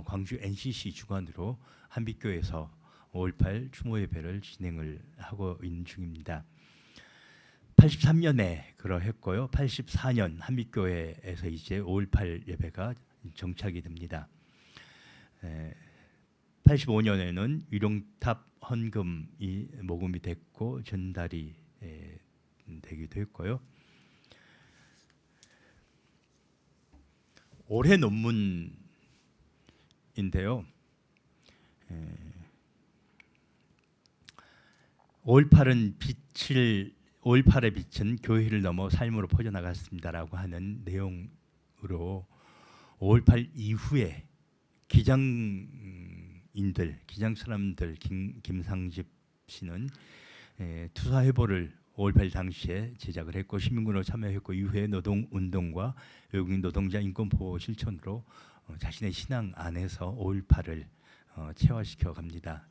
S5: 광주 NCC 주관으로 한빛교회에서 5.18 추모 예배를 진행을 하고 있는 중입니다. 83년에 그러했고요. 84년 한빛교회에서 이제 5.18 예배가 정착이 됩니다. 85년에는 위룡탑 헌금이 모금이 됐고 전달이 되기도 했고요. 올해 논문인데요. 5.18의 빛은 교회를 넘어 삶으로 퍼져나갔습니다라고 하는 내용으로 5.18 이후에 기장 사람들 김상집 씨는 투사해보를 5.18 당시에 제작을 했고 시민군으로 참여했고 이후에 노동운동과 외국인 노동자 인권보호 실천으로 자신의 신앙 안에서 5.18을 체화시켜 갑니다.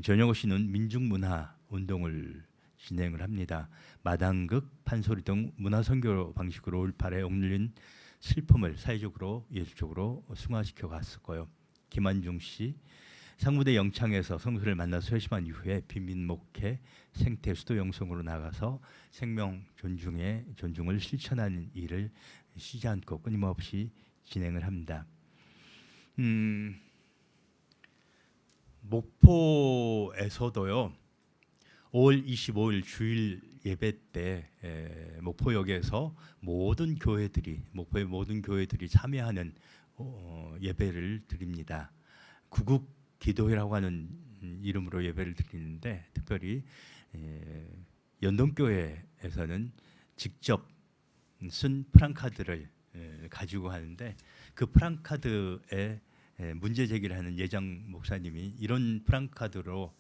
S5: 전영호 씨는 민중문화운동을 진행을 합니다. 마당극, 판소리 등 문화선교 방식으로 5.18에 억눌린 슬픔을 사회적으로 예술적으로 승화시켜 갔었고요. 김한중 씨, 상무대 영창에서 성도를 만나서 회심한 이후에 빈민 목회, 생태 수도 영성으로 나가서 생명 존중을 실천하는 일을 쉬지 않고 끊임없이 진행을 합니다. 목포에서도요. 5월 25일 주일 예배 때 목포역에서 모든 교회들이 목포의 모든 교회들이 참여하는 예배를 드립니다. 구국 기도회라고 하는 이름으로 예배를 드리는데 특별히 연동교회에서는 직접 쓴 프랑카드를 가지고 하는데 그 프랑카드에 문제 제기를 하는 예장 목사님이 이런 프랑카드로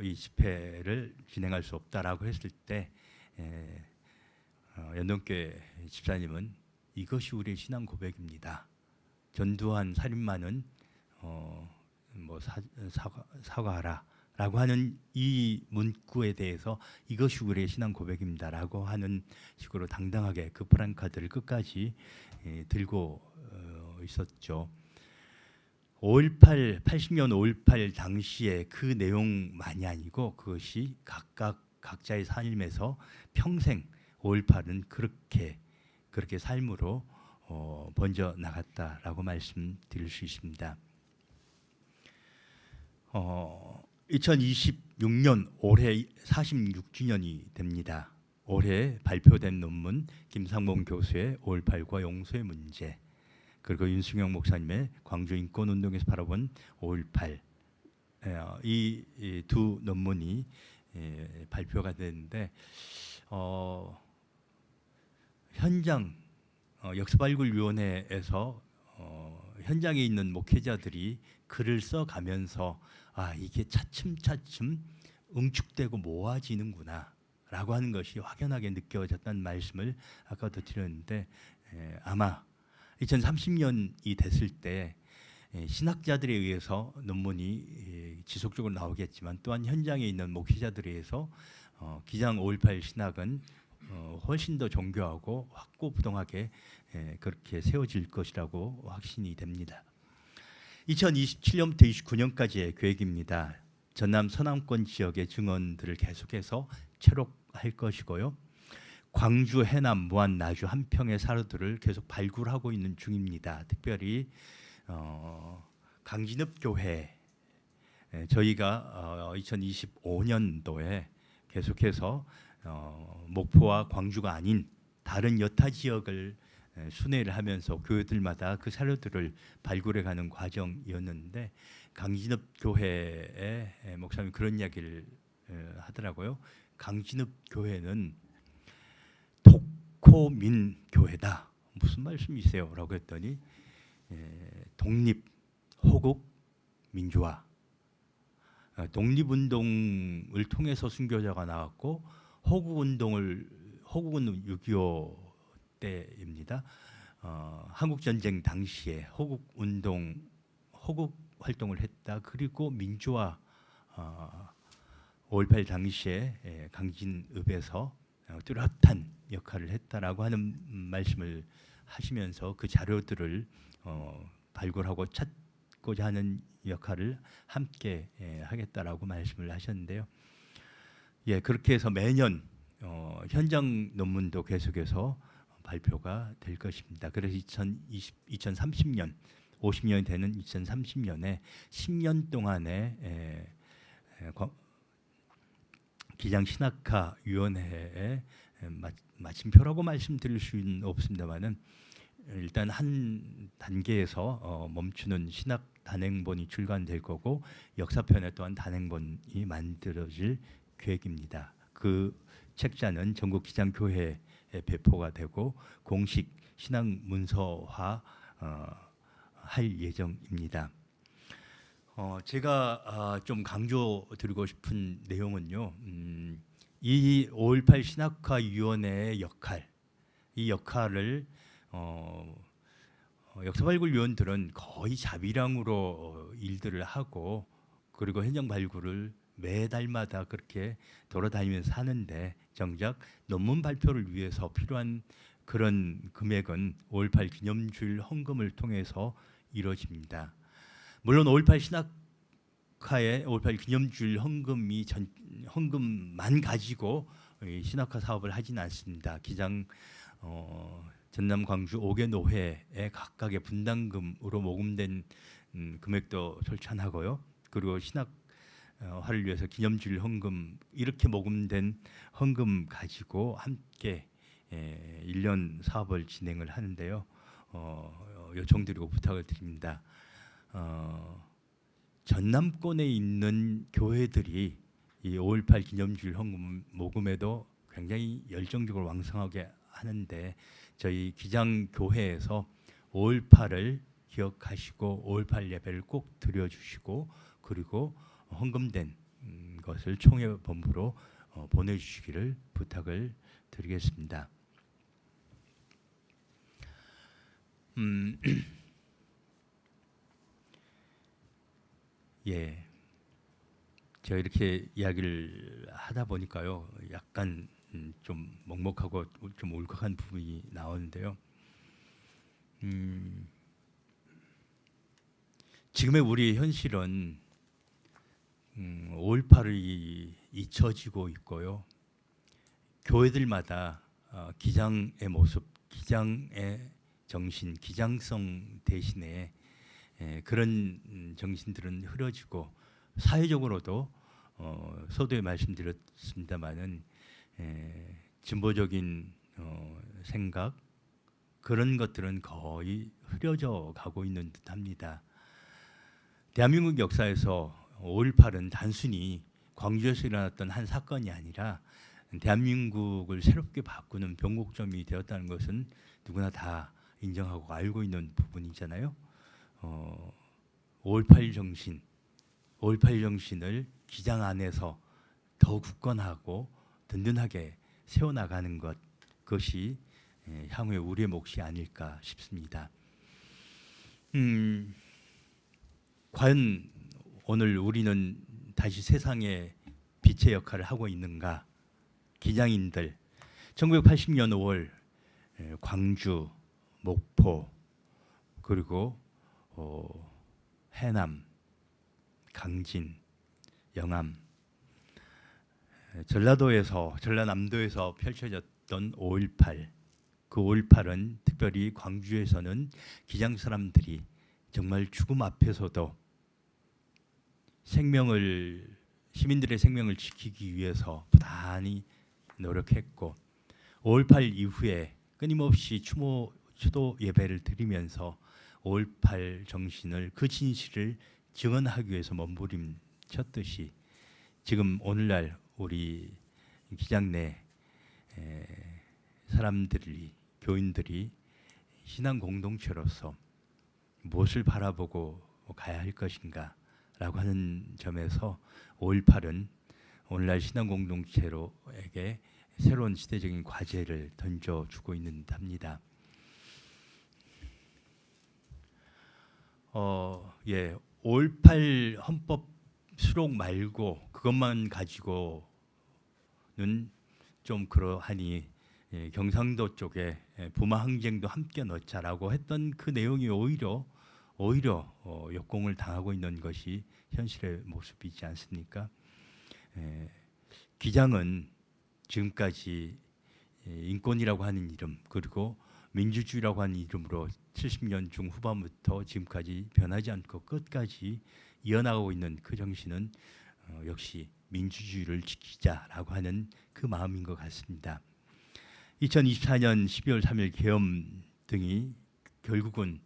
S5: 이 집회를 진행할 수 없다라고 했을 때 연동교회 집사님은 이것이 우리의 신앙 고백입니다. 전두환 살인마는 사과하라라고 하는 이 문구에 대해서 이것이 우리의 신앙 고백입니다라고 하는 식으로 당당하게 그 프랑카드를 끝까지 들고 있었죠. 80년 5.18 당시에 그 내용만이 아니고 그것이 각자의 삶에서 평생 5.18은 그렇게 삶으로 번져 나갔다라고 말씀드릴 수 있습니다. 2026년 올해 46주년이 됩니다. 올해 발표된 논문 김상봉 교수의 5.18과 용서의 문제, 그리고 윤승영 목사님의 광주 인권운동에서 바라본 5.18, 이 두 논문이 발표가 됐는데 현장 역사발굴위원회에서 현장에 있는 목회자들이 글을 써가면서 이게 차츰차츰 응축되고 모아지는구나 라고 하는 것이 확연하게 느껴졌다는 말씀을 아까도 드렸는데 아마 2030년이 됐을 때 신학자들에 의해서 논문이 지속적으로 나오겠지만 또한 현장에 있는 목회자들에 의해서 기장 5.18 신학은 훨씬 더 정교하고 확고부동하게 그렇게 세워질 것이라고 확신이 됩니다. 2027년부터 29년까지의 계획입니다. 전남 서남권 지역의 증언들을 계속해서 채록할 것이고요. 광주, 해남, 무안, 나주, 한평의 사료들을 계속 발굴하고 있는 중입니다. 특별히 강진읍 교회 저희가 2025년도에 계속해서 목포와 광주가 아닌 다른 여타 지역을 순회를 하면서 교회들마다 그 사료들을 발굴해가는 과정이었는데 강진읍 교회의 목사님이 그런 이야기를 하더라고요. 강진읍 교회는 독코민 교회다. 무슨 말씀이세요? 라고 했더니 독립, 호국, 민주화, 독립운동을 통해서 순교자가 나왔고 호국은 6.25 때입니다. 한국전쟁 당시에 호국 활동을 했다. 그리고 민주화 5.18 당시에 강진읍에서 뚜렷한 역할을 했다라고 하는 말씀을 하시면서 그 자료들을 발굴하고 찾고자 하는 역할을 함께 하겠다라고 말씀을 하셨는데요. 그렇게 해서 매년 현장 논문도 계속해서 발표가 될 것입니다. 그래서 2030년, 50년이 되는 2030년에 10년 동안의 기장 신학화 위원회의 마침표라고 말씀드릴 수는 없습니다만은 일단 한 단계에서 멈추는 신학 단행본이 출간될 거고 역사편에 또한 단행본이 만들어질 계획입니다. 그 책자는 전국 기장교회에 배포가 되고 공식 신학 문서화 할 예정입니다. 제가 좀 강조드리고 싶은 내용은요. 이 5.18 신학화위원회의 역할, 이 역할을 역사발굴위원들은 거의 자비량으로 일들을 하고 그리고 현장 발굴을 매달마다 그렇게 돌아다니면서 하는데 정작 논문 발표를 위해서 필요한 그런 금액은 5.18 기념주일 헌금을 통해서 이루어집니다. 물론 5.18 신학화의 5.18 기념주일 헌금만 가지고 신학화 사업을 하지는 않습니다. 기장 전남 광주 5개 노회의 각각의 분담금으로 모금된 금액도 솔찬하고요. 그리고 신학 화를 위해서 기념주일 헌금 이렇게 모금된 헌금 가지고 함께 1년 사업을 진행을 하는데요. 요청드리고 부탁을 드립니다. 전남권에 있는 교회들이 이 5.18 기념주일 헌금 모금에도 굉장히 열정적으로 왕성하게 하는데 저희 기장교회에서 5.18을 기억하시고 5.18 예배를 꼭 드려주시고 그리고 헌금된 것을 총회본부로 보내주시기를 부탁을 드리겠습니다. 예, 제가 이렇게 이야기를 하다 보니까요, 약간 좀 먹먹하고 좀 울컥한 부분이 나오는데요. 지금의 우리 현실은 5.18이 잊혀지고 있고요. 교회들마다 기장의 모습, 기장의 정신, 기장성 대신에 그런 정신들은 흐려지고 사회적으로도 서두에 말씀드렸습니다마는 진보적인 생각 그런 것들은 거의 흐려져 가고 있는 듯합니다. 대한민국 역사에서 5.18은 단순히 광주에서 일어났던 한 사건이 아니라 대한민국을 새롭게 바꾸는 변곡점이 되었다는 것은 누구나 다 인정하고 알고 있는 부분이잖아요. 5.18 정신, 5.18 정신을 기장 안에서 더 굳건하고 든든하게 세워나가는 것, 그것이 향후의 우리의 몫이 아닐까 싶습니다. 과연 오늘 우리는 다시 세상에 빛의 역할을 하고 있는가? 기장인들, 1980년 5월 광주, 목포, 그리고 해남, 강진, 영암, 전라남도에서 펼쳐졌던 5.18, 그 5.18은 특별히 광주에서는 기장 사람들이 정말 죽음 앞에서도 시민들의 생명을 지키기 위해서 부단히 노력했고 5.18 이후에 끊임없이 추도 예배를 드리면서 5.18 정신을 그 진실을 증언하기 위해서 몸부림쳤듯이 지금 오늘날 우리 기장 내 사람들이 교인들이 신앙 공동체로서 무엇을 바라보고 가야 할 것인가 라고 하는 점에서 5.18은 오늘날 신앙 공동체로에게 새로운 시대적인 과제를 던져주고 있는 듯합니다. 5.18 헌법 수록 말고 그것만 가지고는 좀 그러하니 경상도 쪽에 부마 항쟁도 함께 넣자라고 했던 그 내용이 오히려 역공을 당하고 있는 것이 현실의 모습이지 않습니까? 기장은 지금까지 인권이라고 하는 이름 그리고 민주주의라고 하는 이름으로 70년 중후반부터 지금까지 변하지 않고 끝까지 이어나가고 있는 그 정신은 역시 민주주의를 지키자라고 하는 그 마음인 것 같습니다. 2024년 12월 3일 계엄 등이 결국은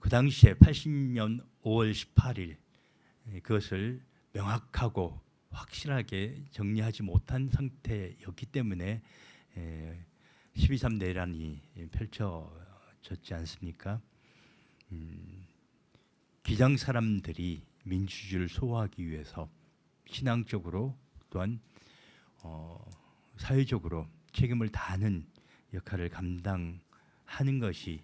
S5: 그 당시에 80년 5월 18일 그것을 명확하고 확실하게 정리하지 못한 상태였기 때문에 12.3 내란이 펼쳐졌지 않습니까? 기장 사람들이 민주주의를 소화하기 위해서 신앙적으로 또한 사회적으로 책임을 다하는 역할을 감당하는 것이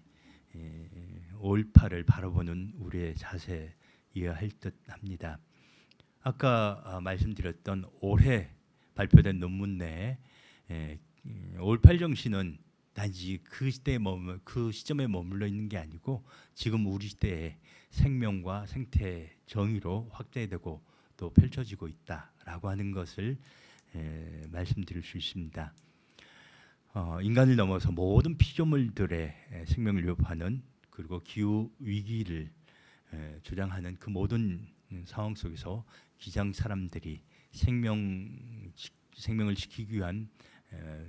S5: 5.18을 바라보는 우리의 자세이어야 할 듯합니다. 아까 말씀드렸던 올해 발표된 논문 내에 5.18 정신은 단지 그 시점에 머물러 있는 게 아니고 지금 우리 시대의 생명과 생태 정의로 확대되고 또 펼쳐지고 있다라고 하는 것을 말씀드릴 수 있습니다. 인간을 넘어서 모든 피조물들의 생명을 위협하는 그리고 기후 위기를 조장하는 그 모든 상황 속에서 기장 사람들이 생명을 지키기 위한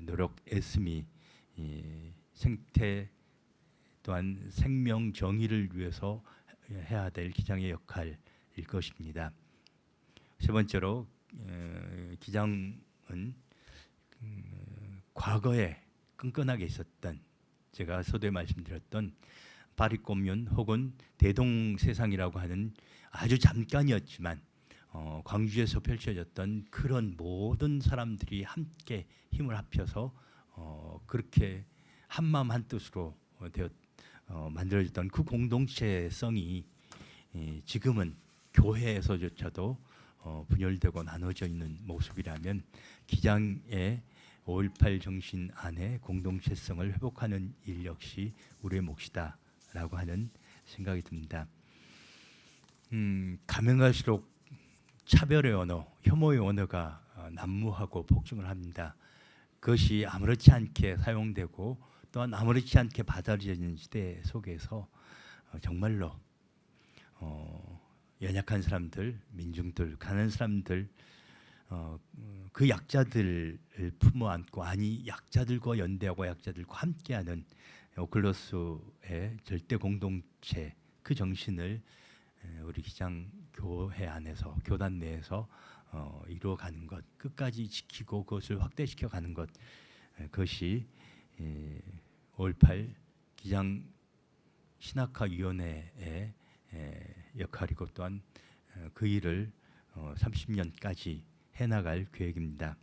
S5: 노력, 애씀이 생태 또한 생명 정의를 위해서 해야 될 기장의 역할일 것입니다. 세 번째로 기장은 과거에 끈끈하게 있었던, 제가 서두에 말씀드렸던 파리꼬뮌 혹은 대동세상이라고 하는 아주 잠깐이었지만 광주에서 펼쳐졌던 그런 모든 사람들이 함께 힘을 합쳐서 그렇게 한마음 한뜻으로 만들어졌던 그 공동체성이 지금은 교회에서조차도 분열되고 나눠져 있는 모습이라면 기장의 5.18 정신 안에 공동체성을 회복하는 일 역시 우리의 몫이다라고 하는 생각이 듭니다. 가면 갈수록 차별의 언어, 혐오의 언어가 난무하고 폭증을 합니다. 그것이 아무렇지 않게 사용되고 또한 아무렇지 않게 받아들여지는 시대 속에서 정말로 연약한 사람들, 민중들, 가난한 사람들, 그 약자들을 품어안고, 아니 약자들과 연대하고 약자들과 함께하는 오클러스의 절대 공동체, 그 정신을 우리 기장 교회 안에서, 교단 내에서 이루어가는 것, 끝까지 지키고 그것을 확대시켜 가는 것, 그것이 5.18 기장 신학화위원회의 역할이고 또한 그 일을 30년까지 해나갈 계획입니다.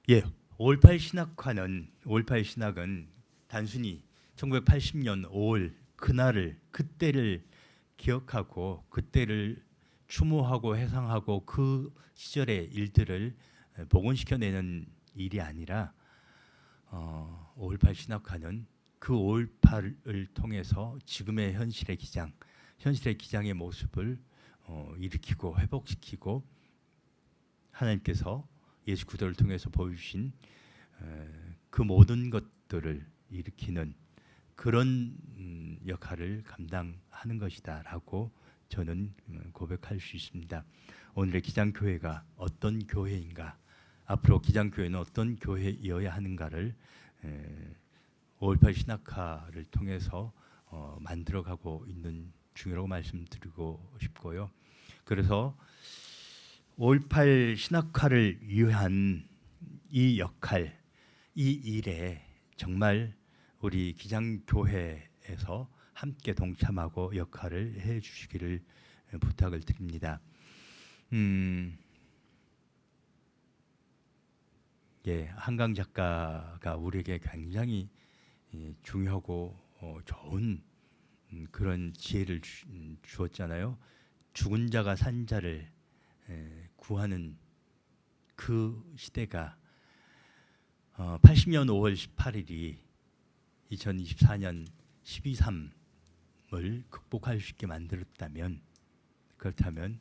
S5: 5.18 신학은 단순히 1980년 5월 그때를 기억하고 그때를 추모하고 회상하고 그 시절의 일들을 복원시켜내는 일이 아니라 5.18 신학화는 그 5.18을 통해서 지금의 현실의 기장의 모습을 일으키고 회복시키고 하나님께서 예수 그리스도를 통해서 보여주신 그 모든 것들을 일으키는 그런 역할을 감당하는 것이다라고 저는 고백할 수 있습니다. 오늘의 기장교회가 어떤 교회인가, 앞으로 기장교회는 어떤 교회이어야 하는가를 5.18 신학화를 통해서 만들어가고 있는 중이라고 말씀드리고 싶고요. 그래서 5.18 신학화를 위한 이 역할, 이 일에 정말 우리 기장교회에서 함께 동참하고 역할을 해주시기를 부탁을 드립니다. 한강 작가가 우리에게 굉장히 중요하고 좋은 그런 지혜를 주었잖아요. 죽은 자가 산 자를 구하는 그 시대가 80년 5월 18일이 2024년 12.3을 극복할 수 있게 만들었다면, 그렇다면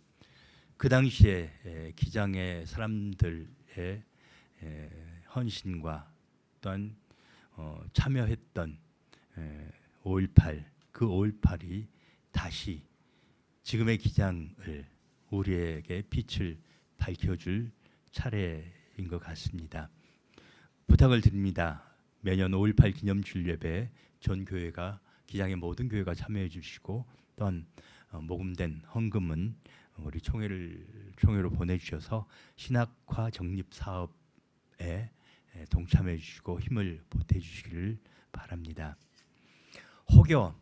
S5: 그 당시에 기장의 사람들의 헌신과 또한 참여했던 5.18, 그 5.18이 다시 지금의 기장을, 우리에게 빛을 밝혀줄 차례인 것 같습니다. 부탁을 드립니다. 매년 5.18 기념주일 예배 전 교회가, 기장의 모든 교회가 참여해 주시고, 또한 모금된 헌금은 우리 총회로 보내주셔서 신학화 정립 사업에 동참해 주시고 힘을 보태 주시기를 바랍니다. 혹여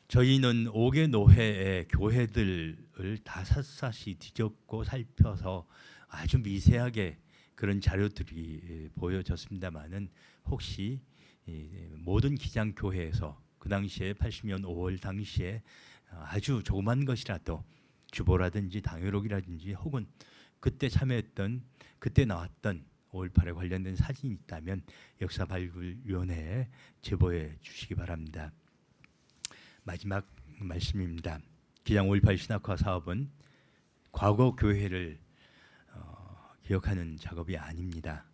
S5: 저희는 5개 노회의 교회들을 다 샅샅이 뒤적고 살펴서 아주 미세하게 그런 자료들이 보여졌습니다마는, 혹시 모든 기장교회에서 그 당시에 80년 5월 당시에 아주 조그만 것이라도 주보라든지 당회록이라든지 혹은 그때 참여했던, 그때 나왔던 5.18에 관련된 사진이 있다면 역사발굴위원회에 제보해 주시기 바랍니다. 마지막 말씀입니다. 기장 5.18 신학화 사업은 과거 교회를 기억하는 작업이 아닙니다.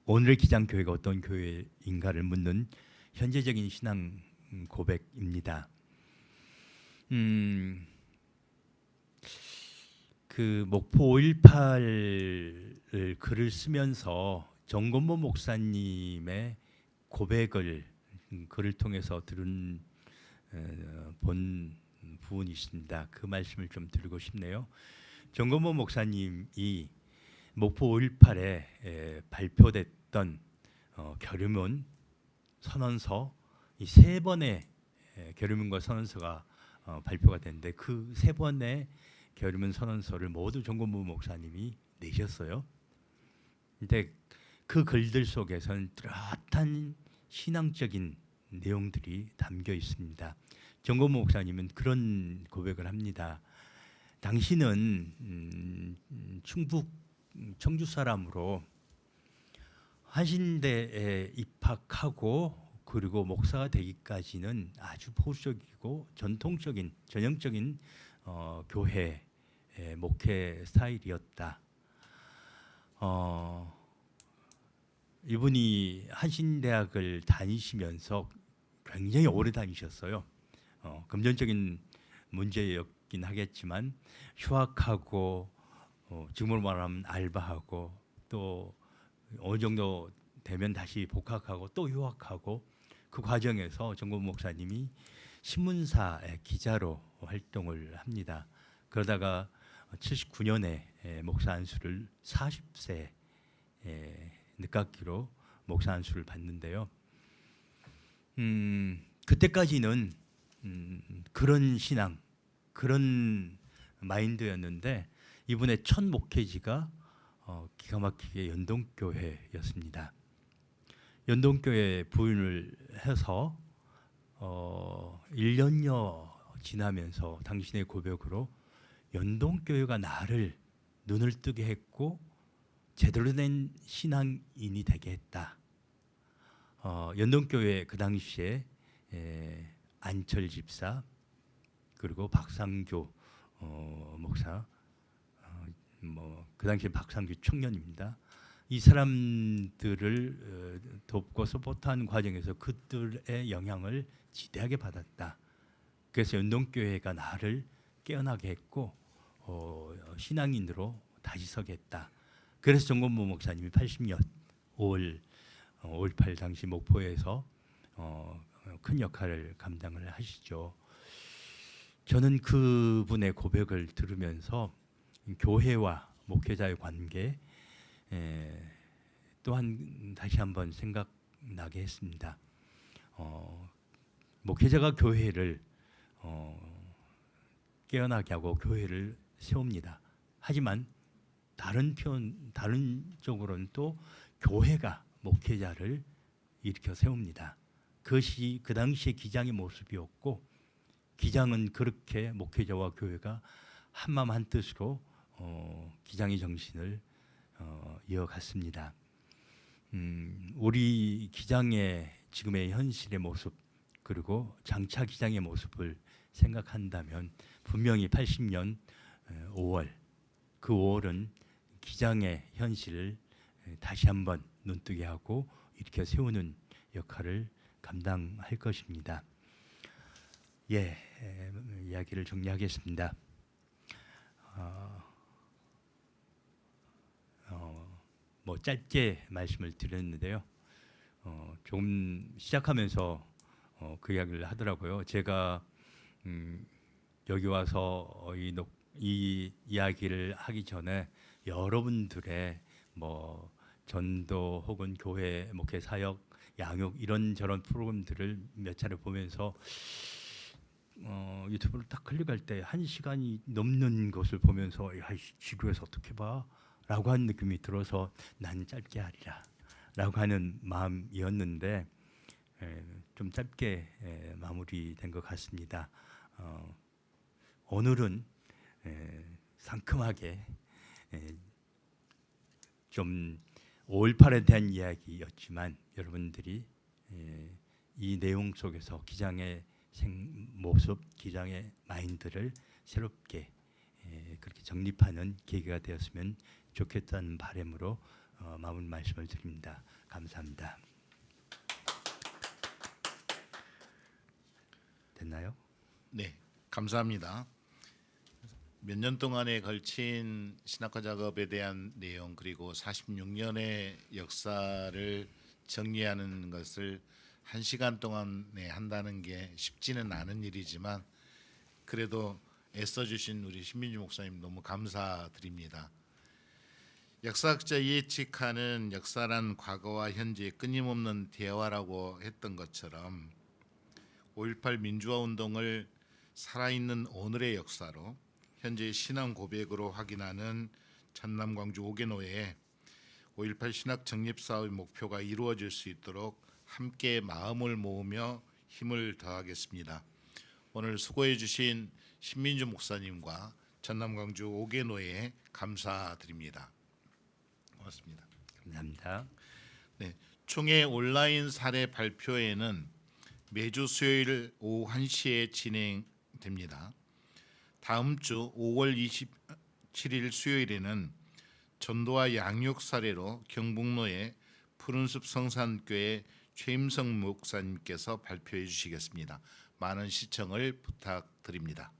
S5: 오늘의 기장교회가 어떤 교회인가를 묻는 현재적인 신앙 고백입니다. 그 목포 5.18을 글을 쓰면서 정건모 목사님의 고백을 글을 통해서 들은 본 부분이 있습니다. 그 말씀을 좀 드리고 싶네요. 정건모 목사님이 목포 5.18에 발표됐던 결의문 선언서 이 세 번의 결의문과 선언서가 발표가 됐는데 그 세 번의 결의문 선언서를 모두 정건모 목사님이 내셨어요. 근데 그 글들 속에서는 뚜렷한 신앙적인 내용들이 담겨 있습니다. 정건모 목사님은 그런 고백을 합니다. 당신은 충북 청주 사람으로 한신대에 입학하고 그리고 목사가 되기까지는 아주 보수적이고 전형적인 교회 목회 스타일이었다. 이분이 한신대학을 다니시면서 굉장히 오래 다니셨어요. 금전적인 문제였긴 하겠지만 휴학하고 지금으로 말하면 알바하고 또 어느 정도 되면 다시 복학하고 또 휴학하고 그 과정에서 정건모 목사님이 신문사의 기자로 활동을 합니다. 그러다가 79년에 목사 안수를 40세 늦깎이로 목사 안수를 받는데요. 그때까지는 그런 신앙, 그런 마인드였는데 이분의 첫 목회지가 기가 막히게 연동교회였습니다. 연동교회 부임을 해서 1년여 지나면서 당신의 고백으로 연동교회가 나를 눈을 뜨게 했고 제대로 된 신앙인이 되게 했다. 연동교회 그 당시에 안철 집사 그리고 박상교 목사 그 당시에 박상규 청년입니다. 이 사람들을 돕고 서포트하는 과정에서 그들의 영향을 지대하게 받았다. 그래서 연동교회가 나를 깨어나게 했고 신앙인으로 다시 서게 했다. 그래서 정건모 목사님이 80년 5.18 당시 목포에서 큰 역할을 감당을 하시죠. 저는 그분의 고백을 들으면서 교회와 목회자의 관계 또한 다시 한번 생각나게 했습니다. 목회자가 교회를 깨어나게 하고 교회를 세웁니다. 하지만 다른 쪽으로는 또 교회가 목회자를 일으켜 세웁니다. 그것이 그 당시의 기장의 모습이었고 기장은 그렇게 목회자와 교회가 한마음 한뜻으로 기장의 정신을 이어갔습니다. 우리 기장의 지금의 현실의 모습 그리고 장차 기장의 모습을 생각한다면 분명히 80년 5월 그 5월은 기장의 현실을 다시 한번 눈뜨게 하고 이렇게 세우는 역할을 감당할 것입니다. 이야기를 정리하겠습니다. 짧게 말씀을 드렸는데요. 조금 시작하면서 그 이야기를 하더라고요. 제가 여기 와서 이 이야기를 하기 전에 여러분들의 전도 혹은 교회 목회 사역 양육 이런저런 프로그램들을 몇 차례 보면서 유튜브를 딱 클릭할 때 1시간이 넘는 것을 보면서 야, 지구에서 어떻게 봐? 라고 하는 느낌이 들어서 난 짧게 하리라 라고 하는 마음이었는데 좀 짧게 마무리된 것 같습니다. 오늘은 상큼하게 좀 5.18에 대한 이야기였지만 여러분들이 이 내용 속에서 기장의 모습, 기장의 마인드를 새롭게 그렇게 정립하는 계기가 되었으면 좋겠다는 바람으로 마무리 말씀을 드립니다. 감사합니다. 됐나요?
S2: 네, 감사합니다. 몇 년 동안에 걸친 신학과 작업에 대한 내용 그리고 46년의 역사를 정리하는 것을 1시간 동안에 한다는 게 쉽지는 않은 일이지만 그래도 애써주신 우리 신민주 목사님 너무 감사드립니다. 역사학자 예측하는 역사란 과거와 현재의 끊임없는 대화라고 했던 것처럼 5.18 민주화 운동을 살아있는 오늘의 역사로 현재의 신앙 고백으로 확인하는 전남 광주 5개노회에 5.18 신학 정립 사업의 목표가 이루어질 수 있도록 함께 마음을 모으며 힘을 더하겠습니다. 오늘 수고해 주신 신민주 목사님과 전남 광주 5개노회에 감사드립니다. 고맙습니다.
S5: 감사합니다.
S2: 네, 총회 온라인 사례 발표회는 매주 수요일 오후 1시에 진행됩니다. 다음 주 5월 27일 수요일에는 전도와 양육 사례로 경북로의 푸른숲 성산교회 최임성 목사님께서 발표해 주시겠습니다. 많은 시청을 부탁드립니다.